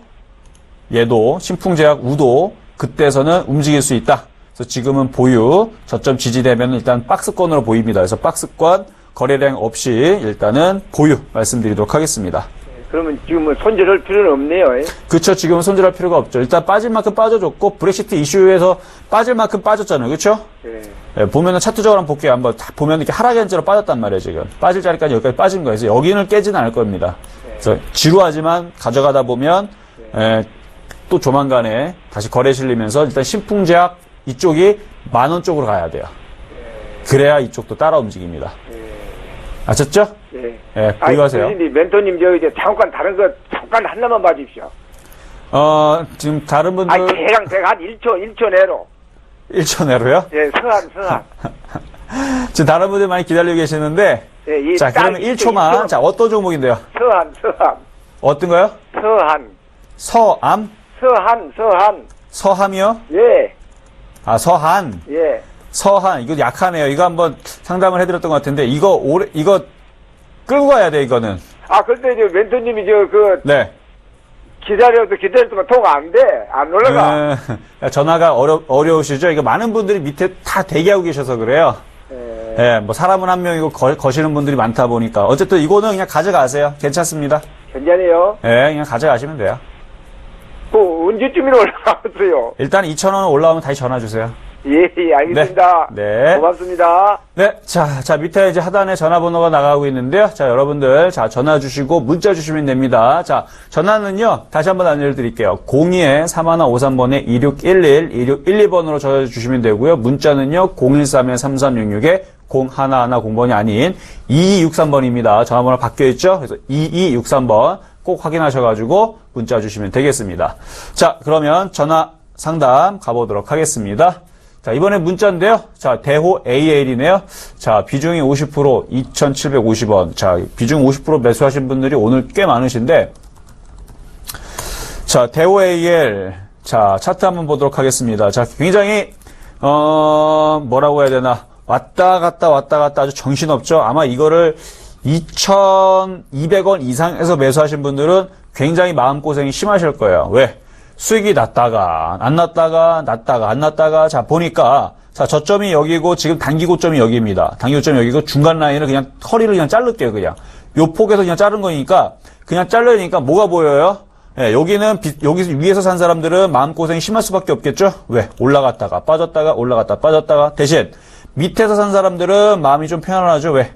얘도 신풍제약 우도 그때서는 움직일 수 있다. 그래서 지금은 보유 저점 지지되면 일단 박스권으로 보입니다. 그래서 박스권 거래량 없이 일단은 보유 말씀드리도록 하겠습니다. 그러면 지금은 손절할 필요는 없네요. 그렇죠. 지금은 손절할 필요가 없죠. 일단 빠질 만큼 빠져줬고 브렉시트 이슈에서 빠질 만큼 빠졌잖아요. 그렇죠? 네, 보면은 차트적으로 한번 볼게요. 한번 다 보면 이렇게 하락의 한자로 빠졌단 말이에요. 지금 빠질 자리까지 여기까지 빠진 거예요. 그래서 여기는 깨지는 않을 겁니다. 그래서 지루하지만 가져가다 보면 또 조만간에 다시 거래 실리면서 일단 신풍제약 이쪽이 10,000원 쪽으로 가야 돼요. 그래야 이쪽도 따라 움직입니다. 아셨죠? 예. 예, 보유하세요. 멘토님, 이제 잠깐 잠깐 하나만 봐주십시오. 지금 다른 분들. 대강 한 1초 내로. 1초 내로요? 예, 서한. 지금 다른 분들 많이 기다리고 계시는데. 예, 자, 그러면 1초만. 자, 어떤 종목인데요? 서한. 어떤 거요? 서한. 서암? 서한. 서함이요? 예. 아, 서한. 예. 서한. 이거 약하네요. 이거 한번 상담을 해드렸던 것 같은데, 이거 끌고 가야 돼, 이거는. 근데 멘토님이 네. 기다렸더만 통화 안 돼. 안 올라가. 전화가 어려우시죠? 이거 많은 분들이 밑에 다 대기하고 계셔서 그래요. 예, 뭐 사람은 한 명이고 거시는 분들이 많다 보니까. 어쨌든 이거는 그냥 가져가세요. 괜찮습니다. 괜찮아요? 예, 그냥 가져가시면 돼요. 언제쯤이나 올라가겠어요? 일단 2,000원 올라오면 다시 전화 주세요. 예, 알겠습니다. 네. 고맙습니다. 네. 자, 밑에 이제 하단에 전화번호가 나가고 있는데요. 자, 여러분들, 전화 주시고 문자 주시면 됩니다. 자, 전화는요, 다시 한번 알려드릴게요. 02-3153번에 2611-2612번으로 전화 주시면 되고요. 문자는요, 013-3366-0110번이 아닌 2263번입니다. 전화번호 바뀌어있죠? 그래서 2263번 꼭 확인하셔가지고 문자 주시면 되겠습니다. 자, 그러면 전화 상담 가보도록 하겠습니다. 자, 이번에 문자인데요. 자, 대호 AL이네요. 자, 비중이 50%, 2,750원. 자, 비중 50% 매수하신 분들이 오늘 꽤 많으신데, 자, 대호 AL. 자, 차트 한번 보도록 하겠습니다. 자, 굉장히, 뭐라고 해야 되나. 왔다 갔다 아주 정신없죠? 아마 이거를 2,200원 이상에서 매수하신 분들은 굉장히 마음고생이 심하실 거예요. 왜? 수익이 났다가 안 났다가 안 났다가 자 보니까 자 저점이 여기고 지금 단기 고점이 여기입니다. 단기 고점이 여기고 중간 라인을 그냥 허리를 그냥 자를게요. 그냥 요 폭에서 그냥 자른 거니까 그냥 잘라야 되니까 뭐가 보여요? 예, 여기는 여기서 위에서 산 사람들은 마음고생이 심할 수밖에 없겠죠? 왜? 올라갔다가 빠졌다가 올라갔다 빠졌다가 대신 밑에서 산 사람들은 마음이 좀 편안하죠? 왜?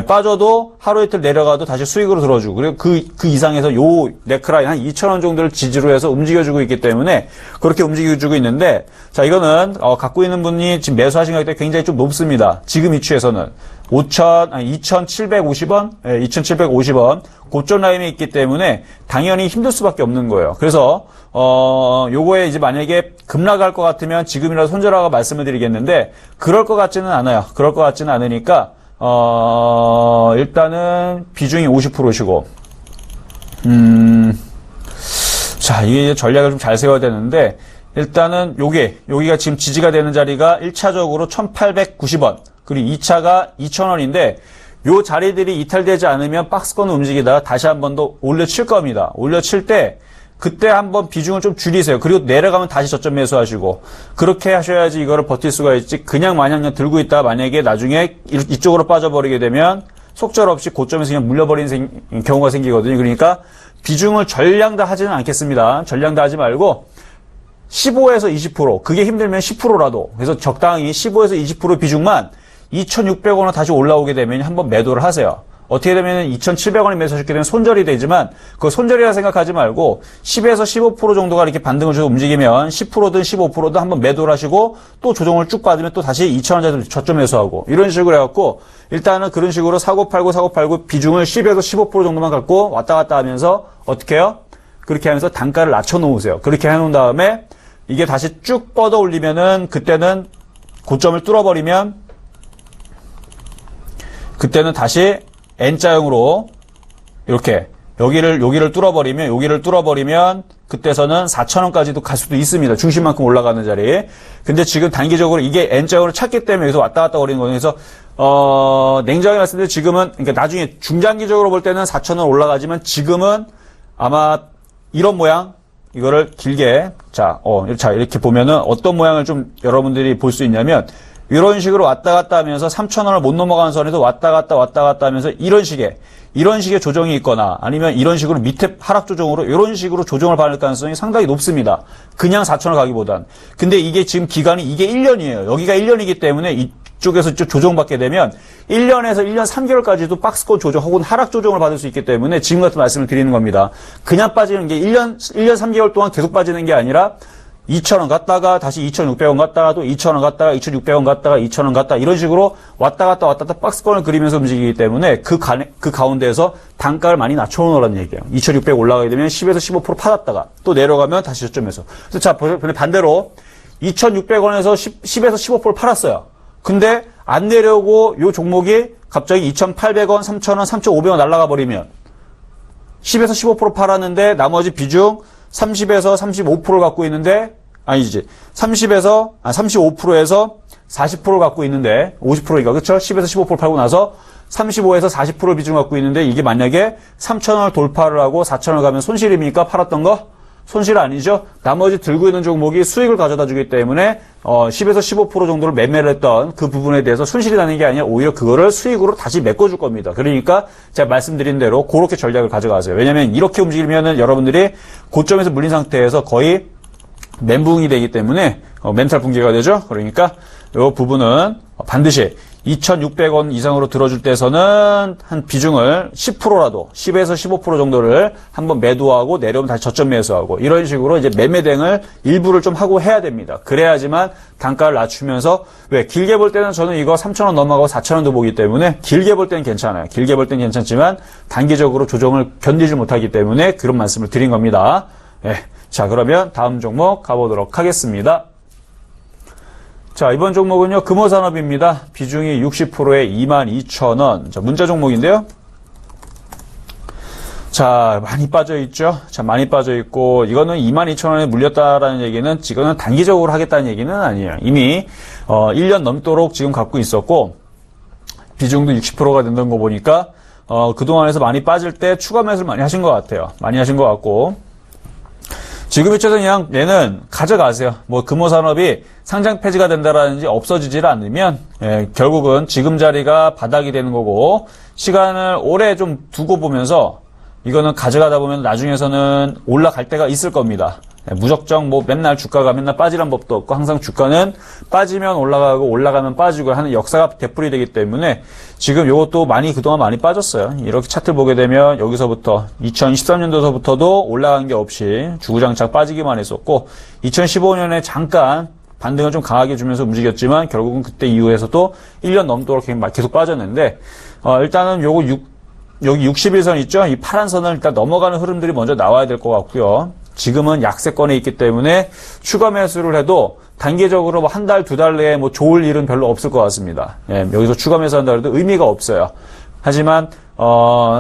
빠져도 하루 이틀 내려가도 다시 수익으로 들어주고, 그리고 그 이상에서 요 네크라인 한 2,000원 정도를 지지로 해서 움직여주고 있기 때문에 그렇게 움직여주고 있는데, 자, 이거는, 갖고 있는 분이 지금 매수하신 가격대 굉장히 좀 높습니다. 지금 이추에서는. 2,750원? 2,750원. 고점 라인에 있기 때문에 당연히 힘들 수밖에 없는 거예요. 그래서, 요거에 이제 만약에 급락할 것 같으면 지금이라도 손절하고 말씀을 드리겠는데, 그럴 것 같지는 않아요. 그럴 것 같지는 않으니까, 일단은 비중이 50%시고, 자, 이게 전략을 좀 잘 세워야 되는데, 일단은 여기가 지금 지지가 되는 자리가 1차적으로 1,890원, 그리고 2차가 2,000원인데, 요 자리들이 이탈되지 않으면 박스권을 움직이다가 다시 한 번 더 올려칠 겁니다. 올려칠 때, 그때 한번 비중을 좀 줄이세요. 그리고 내려가면 다시 저점 매수하시고, 그렇게 하셔야지 이거를 버틸 수가 있지, 그냥 마냥 들고 있다가 만약에 나중에 이쪽으로 빠져버리게 되면 속절없이 고점에서 그냥 물려버리는 경우가 생기거든요. 그러니까 비중을 전량 다 하지는 않겠습니다. 전량 다 하지 말고 15에서 20%, 그게 힘들면 10%라도, 그래서 적당히 15에서 20% 비중만 2,600원으로 다시 올라오게 되면 한번 매도를 하세요. 어떻게 되면 2,700원에 매수하셨게 되면 손절이 되지만, 그거 손절이라 생각하지 말고 10에서 15% 정도가 이렇게 반등을 줘서 움직이면 10%든 15%든 한번 매도를 하시고, 또 조정을 쭉 받으면 또 다시 2,000원짜리 저점 매수하고, 이런 식으로 해갖고 일단은 그런 식으로 사고 팔고 비중을 10에서 15% 정도만 갖고 왔다 갔다 하면서 어떻게 해요? 그렇게 하면서 단가를 낮춰 놓으세요. 그렇게 해놓은 다음에 이게 다시 쭉 뻗어 올리면은, 그때는 고점을 뚫어버리면, 그때는 다시 N자형으로 이렇게 여기를 뚫어버리면 그때서는 4,000원까지도 갈 수도 있습니다. 중심만큼 올라가는 자리에. 근데 지금 단기적으로 이게 N자형으로 찼기 때문에 여기서 왔다 갔다 거리는 거예요. 그래서 냉정하게 말씀드리면 지금은, 그러니까 나중에 중장기적으로 볼 때는 4,000원 올라가지만 지금은 아마 이런 모양, 이거를 길게, 자, 이렇게 보면은 어떤 모양을 좀 여러분들이 볼 수 있냐면, 이런 식으로 왔다 갔다 하면서 3,000원을 못 넘어가는 선에도 왔다 갔다 하면서 이런 식의 조정이 있거나, 아니면 이런 식으로 밑에 하락 조정으로 이런 식으로 조정을 받을 가능성이 상당히 높습니다. 그냥 4,000원 가기보단. 근데 이게 지금 기간이 이게 1년이에요. 여기가 1년이기 때문에 이쪽에서 이쪽 조정받게 되면 1년에서 1년 3개월까지도 박스권 조정 혹은 하락 조정을 받을 수 있기 때문에 지금 같은 말씀을 드리는 겁니다. 그냥 빠지는 게 1년 3개월 동안 계속 빠지는 게 아니라 2,000원 갔다가 다시 2,600원 갔다가 또 2,000원 갔다가 2,600원 갔다가 2,000원 갔다가 이런 식으로 왔다 갔다 박스권을 그리면서 움직이기 때문에 그 가운데에서 단가를 많이 낮춰놓으라는 얘기예요. 2,600 올라가게 되면 10에서 15% 팔았다가 또 내려가면 다시 저점에서. 그래서 자, 반대로 2,600원에서 10에서 15% 팔았어요. 근데 안 내려오고 요 종목이 갑자기 2,800원, 3,000원, 3,500원 날아가 버리면 10에서 15% 팔았는데 나머지 비중 30에서 35% 갖고 있는데, 아니지, 35%에서 40% 갖고 있는데, 50%니까, 그쵸? 10에서 15% 팔고 나서 35에서 40% 비중 갖고 있는데, 이게 만약에 3,000원을 돌파를 하고 4,000원 가면 손실입니까? 팔았던 거? 손실 아니죠? 나머지 들고 있는 종목이 수익을 가져다 주기 때문에 10에서 15% 정도를 매매를 했던 그 부분에 대해서 손실이 나는 게 아니라 오히려 그거를 수익으로 다시 메꿔줄 겁니다. 그러니까 제가 말씀드린 대로 그렇게 전략을 가져가세요. 왜냐하면 이렇게 움직이면은 여러분들이 고점에서 물린 상태에서 거의 멘붕이 되기 때문에 멘탈 붕괴가 되죠. 그러니까 이 부분은 반드시 2,600원 이상으로 들어줄 때서는 한 비중을 10%라도 10에서 15% 정도를 한번 매도하고 내려오면 다시 저점 매수하고 이런 식으로 이제 매매 대응을 일부를 좀 하고 해야 됩니다. 그래야지만 단가를 낮추면서 왜 길게 볼 때는 저는 이거 3,000원 넘어가고 4,000원도 보기 때문에 길게 볼 때는 괜찮아요. 길게 볼 때는 괜찮지만 단기적으로 조정을 견디지 못하기 때문에 그런 말씀을 드린 겁니다. 네. 자, 그러면 다음 종목 가보도록 하겠습니다. 자, 이번 종목은요, 금호산업입니다. 비중이 60%에 22,000원. 자, 문자 종목인데요. 자, 많이 빠져있죠? 자, 많이 빠져있고, 이거는 22,000원에 물렸다라는 얘기는, 이거는 단기적으로 하겠다는 얘기는 아니에요. 이미, 1년 넘도록 지금 갖고 있었고, 비중도 60%가 된다는 거 보니까, 그동안에서 많이 빠질 때 추가 매수를 많이 하신 것 같아요. 많이 하신 것 같고, 지금 이쪽에서 그냥 얘는 가져가세요. 뭐 금호산업이 상장 폐지가 된다라든지 없어지질 않으면 결국은 지금 자리가 바닥이 되는 거고 시간을 오래 좀 두고 보면서 이거는 가져가다 보면 나중에서는 올라갈 때가 있을 겁니다. 무적정 뭐 맨날 주가가 맨날 빠지란 법도 없고 항상 주가는 빠지면 올라가고 올라가면 빠지고 하는 역사가 되풀이되기 때문에 지금 요것도 그동안 많이 빠졌어요. 이렇게 차트를 보게 되면 여기서부터 2013년도서부터도 올라간 게 없이 주구장창 빠지기만 했었고 2015년에 잠깐 반등을 좀 강하게 주면서 움직였지만 결국은 그때 이후에서도 1년 넘도록 계속 빠졌는데 일단은 여기 60일선 있죠? 이 파란 선을 일단 넘어가는 흐름들이 먼저 나와야 될 것 같고요. 지금은 약세권에 있기 때문에 추가 매수를 해도 단기적으로 뭐 한 달, 두 달 내에 뭐 좋을 일은 별로 없을 것 같습니다. 예, 여기서 추가 매수한다 해도 의미가 없어요. 하지만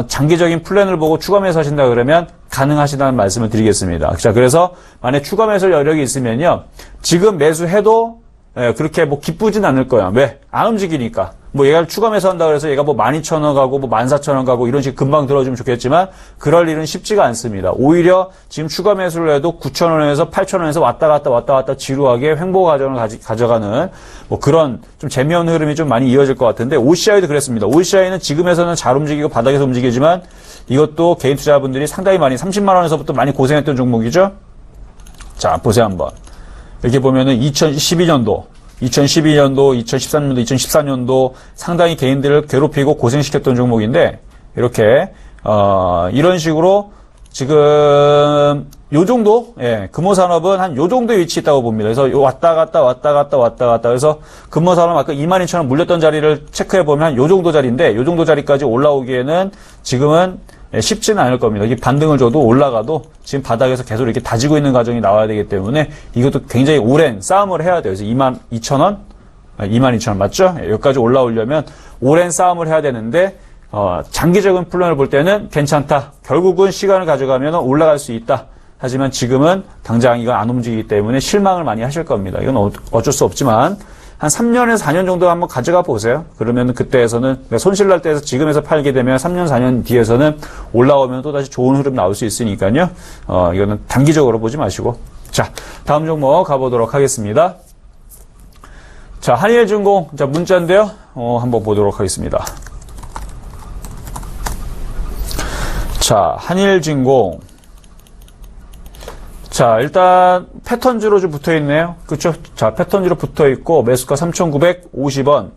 장기적인 플랜을 보고 추가 매수하신다 그러면 가능하시다는 말씀을 드리겠습니다. 자, 그래서 만약 추가 매수 여력이 있으면요. 지금 매수해도 그렇게 뭐 기쁘진 않을 거야. 왜? 안 움직이니까. 뭐 얘가 추가 매수한다 그래서 얘가 뭐 12,000원 가고 뭐 14,000원 가고 이런 식으로 금방 들어주면 좋겠지만 그럴 일은 쉽지가 않습니다. 오히려 지금 추가 매수를 해도 9,000원에서 8,000원에서 왔다 갔다 지루하게 횡보 과정을 가져가는 뭐 그런 좀 재미없는 흐름이 좀 많이 이어질 것 같은데 OCI도 그랬습니다. OCI는 지금에서는 잘 움직이고 바닥에서 움직이지만 이것도 개인 투자분들이 상당히 많이 30만 원에서부터 많이 고생했던 종목이죠. 자, 보세요 한번. 이렇게 보면은 2012년도, 2013년도, 2014년도 상당히 개인들을 괴롭히고 고생시켰던 종목인데 이렇게 이런 식으로 지금 요 정도 금호산업은 한 요 정도의 위치에 있다고 봅니다. 그래서 왔다 갔다 그래서 금호산업 아까 22,000원 물렸던 자리를 체크해 보면 한 요 정도 자리인데 요 정도 자리까지 올라오기에는 지금은 쉽지는 않을 겁니다. 이 반등을 줘도 올라가도 지금 바닥에서 계속 이렇게 다지고 있는 과정이 나와야 되기 때문에 이것도 굉장히 오랜 싸움을 해야 돼요. 그래서 22,000원? 22,000원 맞죠? 여기까지 올라오려면 오랜 싸움을 해야 되는데 장기적인 플랜을 볼 때는 괜찮다. 결국은 시간을 가져가면 올라갈 수 있다. 하지만 지금은 당장 이건 안 움직이기 때문에 실망을 많이 하실 겁니다. 이건 어쩔 수 없지만 한 3년에서 4년 정도 한번 가져가 보세요. 그러면 그때에서는 손실 날 때에서 지금에서 팔게 되면 3년, 4년 뒤에서는 올라오면 또 다시 좋은 흐름 나올 수 있으니까요. 이거는 단기적으로 보지 마시고. 자, 다음 종목 가보도록 하겠습니다. 자, 한일중공. 자, 문자인데요. 한번 보도록 하겠습니다. 자, 한일중공. 자, 일단 패턴주로 좀 붙어있네요. 그쵸? 자, 패턴주로 붙어있고 매수가 3,950원.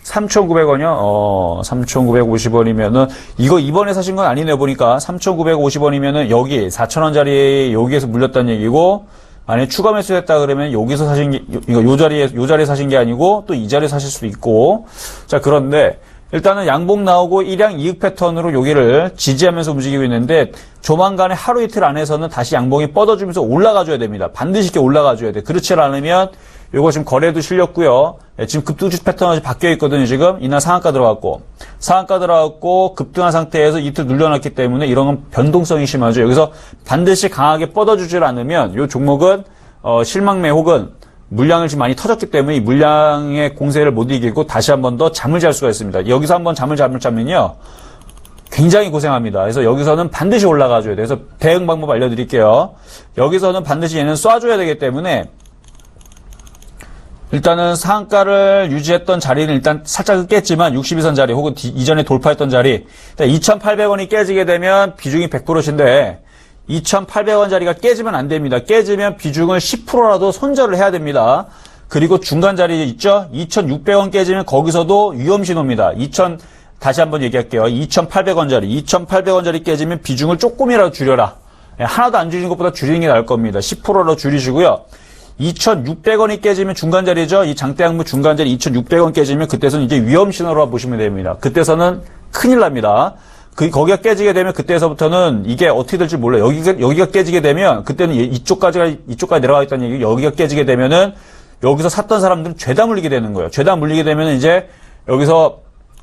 3,900원이요? 3,950원이면은 이거 이번에 사신 건 아니네 보니까 3,950원이면은 여기 4,000원짜리 여기에서 물렸다는 얘기고 만약에 추가 매수했다 그러면 여기서 사신 게 이거 요 자리에 사신 게 아니고 또 이 자리에 사실 수도 있고. 자, 그런데 일단은 양봉 나오고 일양 이익 패턴으로 여기를 지지하면서 움직이고 있는데 조만간에 하루 이틀 안에서는 다시 양봉이 뻗어주면서 올라가줘야 됩니다. 반드시 이렇게 올라가줘야 돼. 그렇지 않으면 요거 지금 거래도 실렸고요. 지금 급등주 패턴이 바뀌어 있거든요. 지금 이날 상한가 들어갔고 급등한 상태에서 이틀 눌려놨기 때문에 이런 건 변동성이 심하죠. 여기서 반드시 강하게 뻗어주질 않으면 요 종목은 실망매 혹은 물량을 지금 많이 터졌기 때문에 이 물량의 공세를 못 이기고 다시 한 번 더 잠을 잘 수가 있습니다. 여기서 한번 잠을 자면요. 굉장히 고생합니다. 그래서 여기서는 반드시 올라가줘야 돼요. 그래서 대응 방법 알려드릴게요. 여기서는 반드시 얘는 쏴줘야 되기 때문에 일단은 상한가를 유지했던 자리는 일단 살짝 깼지만 62선 자리 혹은 이전에 돌파했던 자리 2,800원이 깨지게 되면 비중이 100%인데 2,800원짜리가 깨지면 안 됩니다. 깨지면 비중을 10%라도 손절을 해야 됩니다. 그리고 중간 자리 있죠? 2,600원 깨지면 거기서도 위험 신호입니다. 다시 한번 얘기할게요. 2,800원짜리 깨지면 비중을 조금이라도 줄여라. 하나도 안 줄이는 것보다 줄이는 게 나을 겁니다. 10%로 줄이시고요. 2,600원이 깨지면 중간 자리죠? 이 장대항무 중간 자리 2,600원 깨지면 그때서는 이제 위험 신호로 보시면 됩니다. 그때서는 큰일 납니다. 거기가 깨지게 되면 그때서부터는 이게 어떻게 될지 몰라요. 여기가 깨지게 되면 그때는 이쪽까지 내려가 있다는 얘기. 여기가 깨지게 되면은 여기서 샀던 사람들은 죄다 물리게 되는 거예요. 죄다 물리게 되면은 이제 여기서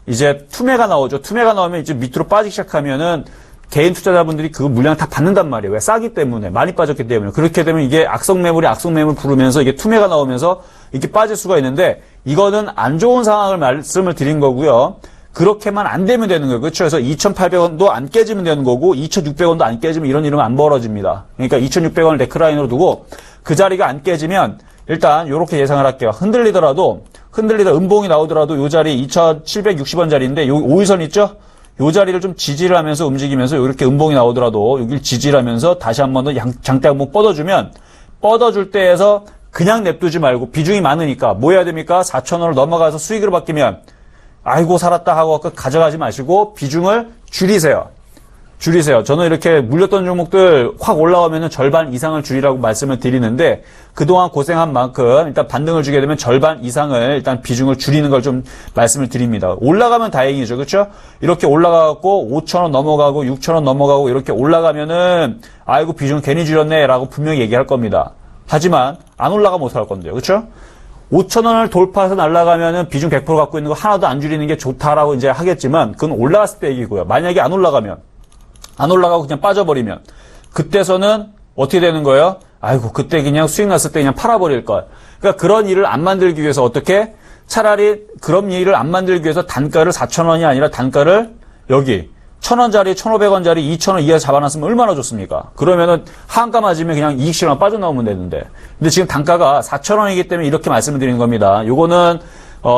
이제 투매가 나오죠. 투매가 나오면 이제 밑으로 빠지기 시작하면은 개인 투자자분들이 그 물량 다 받는단 말이에요. 왜? 싸기 때문에. 많이 빠졌기 때문에. 그렇게 되면 이게 악성 매물 부르면서 이게 투매가 나오면서 이렇게 빠질 수가 있는데 이거는 안 좋은 상황을 말씀을 드린 거고요. 그렇게만 안 되면 되는 거예요. 그렇죠? 그래서 2,800원도 안 깨지면 되는 거고 2,600원도 안 깨지면 이런 일은 안 벌어집니다. 그러니까 2,600원을 네크라인으로 두고 그 자리가 안 깨지면 일단 이렇게 예상을 할게요. 흔들리다 음봉이 나오더라도 이 자리 2,760원 자리인데 요 5일선 있죠? 요 자리를 좀 지지를 하면서 움직이면서 이렇게 음봉이 나오더라도 여기를 지지를 하면서 다시 한 번 더 장대 한번 뻗어주면 뻗어줄 때에서 그냥 냅두지 말고 비중이 많으니까 뭐 해야 됩니까? 4,000원을 넘어가서 수익으로 바뀌면 아이고 살았다 하고 가져가지 마시고 비중을 줄이세요. 저는 이렇게 물렸던 종목들 확 올라오면 절반 이상을 줄이라고 말씀을 드리는데 그동안 고생한 만큼 일단 반등을 주게 되면 절반 이상을 일단 비중을 줄이는 걸 좀 말씀을 드립니다. 올라가면 다행이죠. 그렇죠? 이렇게 올라가고 5,000원 넘어가고 6,000원 넘어가고 이렇게 올라가면은 아이고 비중 괜히 줄였네 라고 분명히 얘기할 겁니다. 하지만 안 올라가면 어떡할 건데요. 그렇죠? 5,000원을 돌파해서 날아가면은 비중 100% 갖고 있는 거 하나도 안 줄이는 게 좋다라고 이제 하겠지만 그건 올라갔을 때 얘기고요. 만약에 안 올라가고 그냥 빠져버리면 그때서는 어떻게 되는 거예요? 아이고 그때 그냥 수익 났을 때 그냥 팔아버릴 걸. 그러니까 그런 일을 안 만들기 위해서 어떻게? 차라리 그런 일을 안 만들기 위해서 단가를 4,000원이 아니라 단가를 여기 1,000원짜리, 1,500원짜리, 2,000원 이하에 잡아놨으면 얼마나 좋습니까? 그러면은 하한가 맞으면 그냥 이익 실현 빠져나오면 되는데. 근데 지금 단가가 4,000원이기 때문에 이렇게 말씀을 드리는 겁니다. 요거는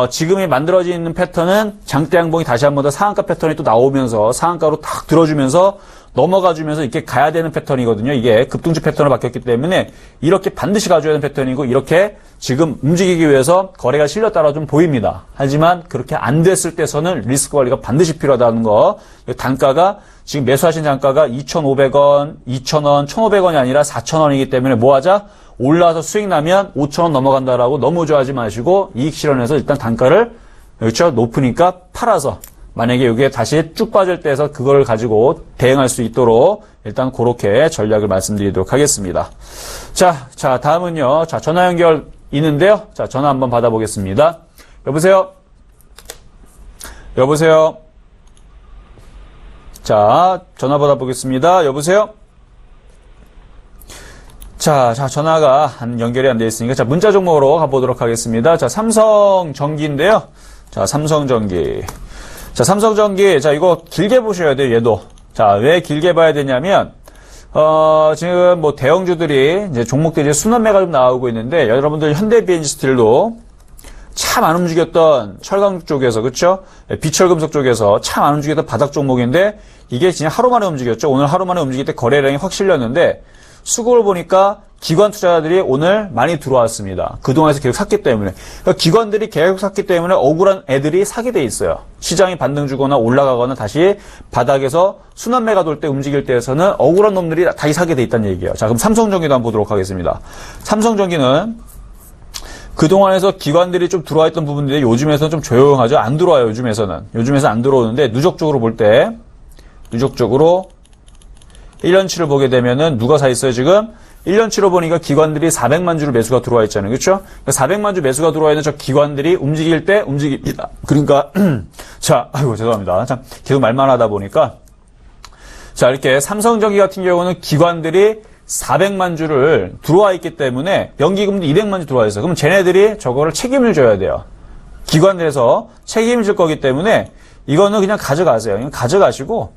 지금이 만들어져 있는 패턴은 장대 양봉이 다시 한 번 더 상한가 패턴이 또 나오면서 상한가로 탁 들어주면서 넘어가 주면서 이렇게 가야 되는 패턴이거든요. 이게 급등주 패턴으로 바뀌었기 때문에 이렇게 반드시 가줘야 되는 패턴이고 이렇게 지금 움직이기 위해서 거래가 실렸다라 좀 보입니다. 하지만 그렇게 안 됐을 때서는 리스크 관리가 반드시 필요하다는 거. 단가가 지금 매수하신 단가가 2,500원, 2,000원, 1,500원이 아니라 4,000원이기 때문에 뭐 하자? 올라와서 수익 나면 5,000원 넘어간다라고 너무 좋아하지 마시고 이익 실현해서 일단 단가를 그렇죠? 높으니까 팔아서 만약에 여기에 다시 쭉 빠질 때에서 그걸 가지고 대응할 수 있도록 일단 그렇게 전략을 말씀드리도록 하겠습니다. 자, 다음은요. 자, 전화 연결 있는데요. 자, 전화 한번 받아보겠습니다. 여보세요? 자, 전화 받아보겠습니다. 여보세요? 자, 전화가 연결이 안 되어 있으니까, 자, 문자 종목으로 가보도록 하겠습니다. 자, 삼성전기인데요. 자, 삼성전기. 자, 이거 길게 보셔야 돼요, 얘도. 자, 왜 길게 봐야 되냐면, 지금 뭐 대형주들이, 이제 종목들이 순환매가 좀 나오고 있는데, 여러분들 현대비엔스틸도 참 안 움직였던 철강 쪽에서, 그쵸? 비철금속 쪽에서 참 안 움직였던 바닥 종목인데, 이게 진짜 하루 만에 움직였죠. 오늘 하루 만에 움직일 때 거래량이 확 실렸는데, 수급을 보니까 기관 투자자들이 오늘 많이 들어왔습니다. 그동안에서 계속 샀기 때문에. 그러니까 기관들이 계속 샀기 때문에 억울한 애들이 사게 돼 있어요. 시장이 반등 주거나 올라가거나 다시 바닥에서 순환매가 돌 때 움직일 때에서는 억울한 놈들이 다시 사게 돼 있다는 얘기예요. 자, 그럼 삼성전기도 한번 보도록 하겠습니다. 삼성전기는 그동안에서 기관들이 좀 들어와 있던 부분들이 요즘에서는 좀 조용하죠. 안 들어와요, 요즘에서는 안 들어오는데 누적적으로 볼 때, 1년치를 보게 되면은 누가 사 있어요, 지금? 1년치로 보니까 기관들이 400만 주를 매수가 들어와 있잖아요. 그렇죠? 400만 주 매수가 들어와 있는 저 기관들이 움직일 때 움직입니다. 그러니까 자, 아이고 죄송합니다. 참 계속 말만 하다 보니까 자, 이렇게 삼성전기 같은 경우는 기관들이 400만 주를 들어와 있기 때문에 연기금도 200만 주 들어와 있어요. 그럼 쟤네들이 저거를 책임을 져야 돼요. 기관들에서 책임을 질 거기 때문에 이거는 그냥 가져가세요. 그냥 가져가시고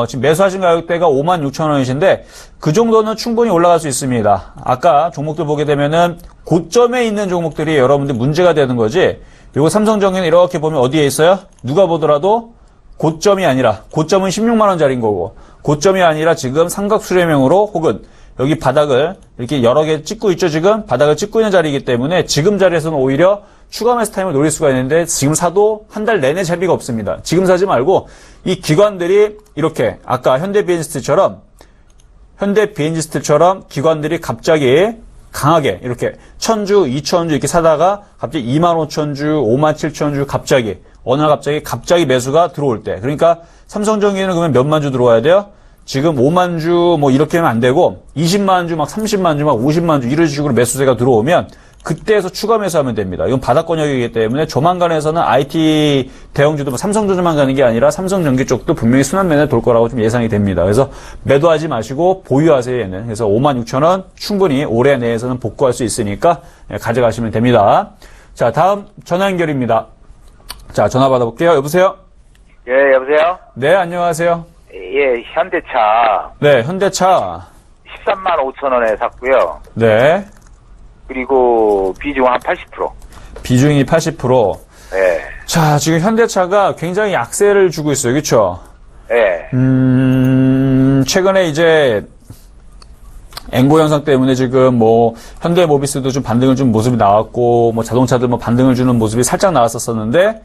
지금 매수하신 가격대가 56,000원이신데 그 정도는 충분히 올라갈 수 있습니다. 아까 종목들 보게 되면은 고점에 있는 종목들이 여러분들 문제가 되는 거지. 요거 삼성전기는 이렇게 보면 어디에 있어요? 누가 보더라도 고점이 아니라 고점은 16만 원짜리인 거고 고점이 아니라 지금 삼각수렴형으로 혹은 여기 바닥을 이렇게 여러 개 찍고 있죠. 지금 바닥을 찍고 있는 자리이기 때문에 지금 자리에서는 오히려 추가 매수 타임을 노릴 수가 있는데 지금 사도 한 달 내내 재미가 없습니다. 지금 사지 말고 이 기관들이 이렇게 아까 현대비엔스틸처럼 기관들이 갑자기 강하게 이렇게 1,000주, 2,000주 이렇게 사다가 갑자기 25,000주, 57,000주 갑자기 매수가 들어올 때. 그러니까 삼성전기는 그러면 몇만 주 들어와야 돼요? 지금 5만 주 뭐 이렇게 하면 안 되고 20만 주, 막 30만 주, 막 50만 주 이런 식으로 매수세가 들어오면 그때에서 추가 매수하면 됩니다. 이건 바닥권역이기 때문에 조만간에서는 IT 대형주도 뭐 삼성전자만 가는 게 아니라 삼성전기 쪽도 분명히 순환매에 돌 거라고 좀 예상이 됩니다. 그래서 매도하지 마시고 보유하세요, 얘는. 그래서 56,000원 충분히 올해 내에서는 복구할 수 있으니까 가져가시면 됩니다. 자, 다음 전화 연결입니다. 자, 전화 받아볼게요. 여보세요? 예, 여보세요? 네, 안녕하세요. 예, 현대차. 네, 현대차. 13만 5천 원에 샀고요. 네. 그리고 비중 한 80%. 비중이 80%. 예. 자, 지금 현대차가 굉장히 약세를 주고 있어요. 그렇죠? 예. 최근에 이제 앵고 현상 때문에 지금 뭐 현대모비스도 좀 반등을 준 모습이 나왔고 뭐 자동차들 뭐 반등을 주는 모습이 살짝 나왔었는데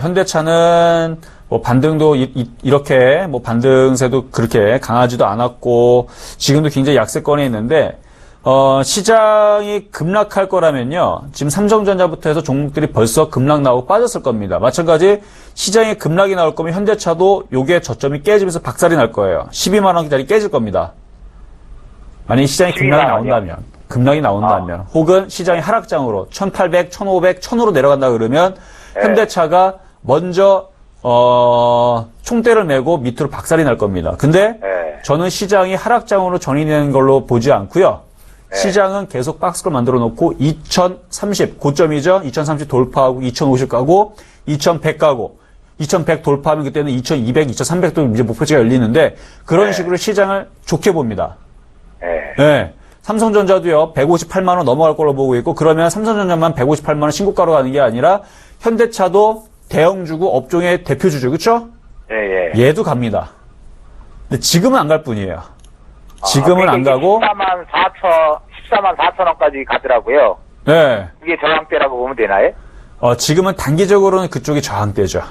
현대차는 뭐 반등도 이렇게 뭐 반등세도 그렇게 강하지도 않았고 지금도 굉장히 약세권에 있는데 시장이 급락할 거라면요. 지금 삼성전자부터 해서 종목들이 벌써 급락 나오고 빠졌을 겁니다. 마찬가지 시장에 급락이 나올 거면 현대차도 요게 저점이 깨지면서 박살이 날 거예요. 12만 원짜리 깨질 겁니다. 만약에 시장이 급락이 나온다면 혹은 시장이 하락장으로 1,800, 1,500, 1,000으로 내려간다 그러면 현대차가 먼저 총대를 메고 밑으로 박살이 날 겁니다. 근데 저는 시장이 하락장으로 전이되는 걸로 보지 않고요. 시장은 계속 박스를 만들어 놓고 2030 고점이죠. 2030 돌파하고 2050 가고 2100 가고 2100 돌파하면 그때는 2200, 2300도 이제 목표치가 열리는데 그런 식으로 시장을 좋게 봅니다. 네. 삼성전자도요. 158만 원 넘어갈 걸로 보고 있고 그러면 삼성전자만 158만 원 신고가로 가는 게 아니라 현대차도 대형주고 업종의 대표주죠. 그렇죠? 예. 얘도 갑니다. 근데 지금은 안 갈 뿐이에요. 지금은 안 가고 14만 4천 원까지 가더라고요. 네. 이게 저항대라고 보면 되나요? 지금은 단기적으로는 그쪽이 저항대죠.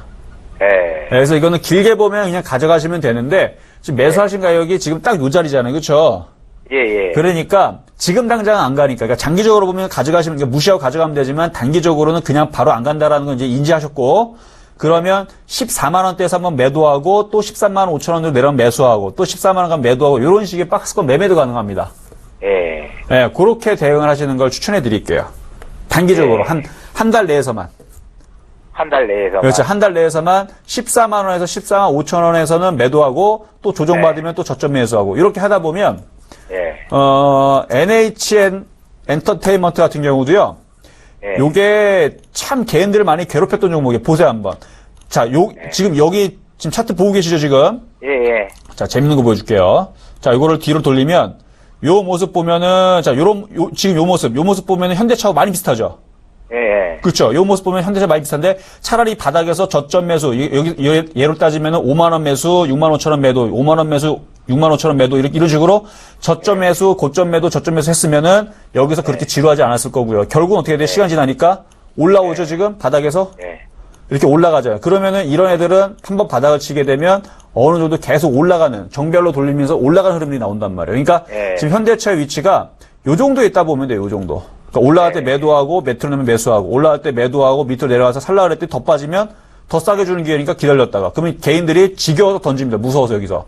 예. 그래서 이거는 길게 보면 그냥 가져가시면 되는데 지금 매수하신 가격이 지금 딱 요 자리잖아요. 그렇죠? 예. 그러니까 지금 당장은 안 가니까 그러니까 장기적으로 보면 가져가시면 그러니까 무시하고 가져가면 되지만 단기적으로는 그냥 바로 안 간다라는 건 이제 인지하셨고 그러면 14만 원대에서 한번 매도하고 또 13만 5천 원으로 내려면 매수하고 또 14만 원 가면 매도하고 이런 식의 박스권 매매도 가능합니다. 예. 네, 그렇게 대응을 하시는 걸 추천해 드릴게요. 단기적으로 한 달 내에서만. 한 달 내에서만. 그렇죠. 한 달 내에서만 14만 원에서 14만 5천 원에서는 매도하고 또 조정받으면 또 저점 매수하고 이렇게 하다 보면 NHN 엔터테인먼트 같은 경우도요. 요게 참 개인들을 많이 괴롭혔던 종목이에요. 보세요, 한번. 자, 지금 여기 지금 차트 보고 계시죠, 지금? 예. 자, 재밌는 거 보여줄게요. 자, 이거를 뒤로 돌리면 요 모습 보면은 자, 지금 요 모습 보면은 현대차하고 많이 비슷하죠? 예. 그렇죠. 요 모습 보면 현대차 많이 비슷한데 차라리 바닥에서 저점 매수 여기 예로 따지면은 5만 원 매수, 6만 5천 원 매도, 5만 원 매수, 6만 5천 원 매도 이런 식으로 저점 매수, 고점 매도, 저점 매수 했으면은 여기서 그렇게 지루하지 않았을 거고요. 결국은 어떻게 돼? 시간 지나니까 올라오죠, 지금 바닥에서 이렇게 올라가잖아요. 그러면은 이런 애들은 한번 바닥을 치게 되면 어느 정도 계속 올라가는 정별로 돌리면서 올라가는 흐름이 나온단 말이에요. 그러니까 지금 현대차의 위치가 요 정도에 있다 보면 돼요. 요 정도. 그러니까 올라갈 때 매도하고 밑으로 내면 매수하고 올라갈 때 매도하고 밑으로 내려가서 살라 그랬더니 더 빠지면 더 싸게 주는 기회니까 기다렸다가 그러면 개인들이 지겨워서 던집니다. 무서워서 여기서.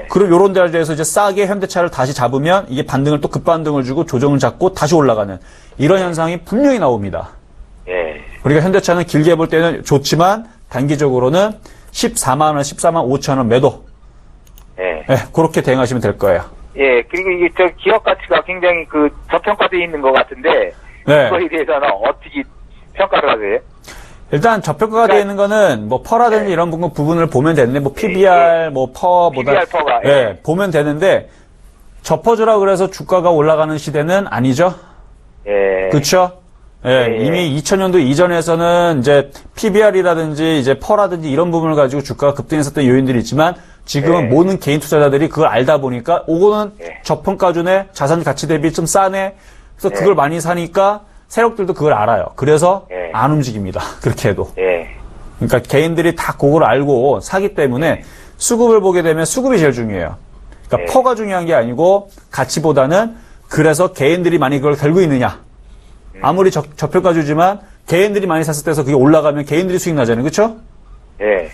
그럼 요런 데에서 이제 싸게 현대차를 다시 잡으면 이게 반등을 또 급반등을 주고 조정을 잡고 다시 올라가는 이런 현상이 분명히 나옵니다. 그러니까 현대차는 길게 볼 때는 좋지만 단기적으로는 14만 원, 14만 5천 원 매도. 그렇게 대응하시면 될 거예요. 그리고 이게 기업 가치가 굉장히 저평가되어 있는 것 같은데 그거에 대해서는 어떻게 평가를 하세요? 일단 저평가가 되어 있는 거는 뭐 퍼라든지 이런 부분을 보면 되는데 뭐 PBR, 뭐 퍼보다 PBR 퍼가 보면 되는데 접어주라 그래서 주가가 올라가는 시대는 아니죠. 그렇죠? 이미 2000년도 이전에서는 이제 PBR이라든지 이제 퍼라든지 이런 부분을 가지고 주가가 급등했었던 요인들이 있지만 지금은 모든 개인 투자자들이 그걸 알다 보니까 오고는 저평가주네, 자산 가치 대비 좀 싸네. 그래서 그걸 많이 사니까 세력들도 그걸 알아요. 그래서 안 움직입니다. 그렇게 해도. 그러니까 개인들이 다 그걸 알고 사기 때문에 수급을 보게 되면 수급이 제일 중요해요. 그러니까 퍼가 중요한 게 아니고 가치보다는 그래서 개인들이 많이 그걸 들고 있느냐. 아무리 저평가주지만 개인들이 많이 샀을 때서 그게 올라가면 개인들이 수익 나잖아요. 그렇죠?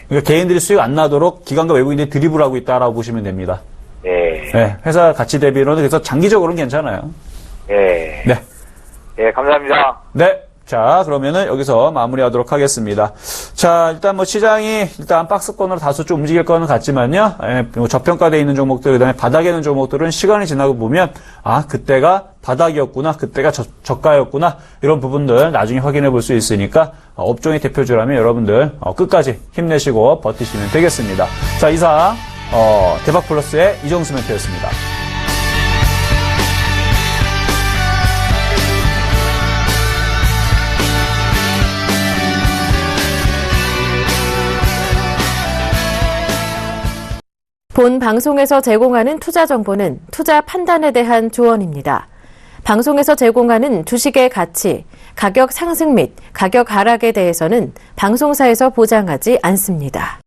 그러니까 개인들이 수익 안 나도록 기관과 외국인들이 드리블하고 있다라고 보시면 됩니다. 회사 가치 대비로는 그래서 장기적으로는 괜찮아요. 감사합니다. 네. 자, 그러면은 여기서 마무리하도록 하겠습니다. 자, 일단 뭐 시장이 일단 박스권으로 다소 좀 움직일 거는 같지만요. 저평가되어 있는 종목들, 그 다음에 바닥에 있는 종목들은 시간이 지나고 보면, 그때가 바닥이었구나, 그때가 저가였구나, 이런 부분들 나중에 확인해 볼 수 있으니까, 업종의 대표주라면 여러분들, 끝까지 힘내시고 버티시면 되겠습니다. 자, 이상, 대박플러스의 이정수 멘토였습니다. 본 방송에서 제공하는 투자 정보는 투자 판단에 대한 조언입니다. 방송에서 제공하는 주식의 가치, 가격 상승 및 가격 하락에 대해서는 방송사에서 보장하지 않습니다.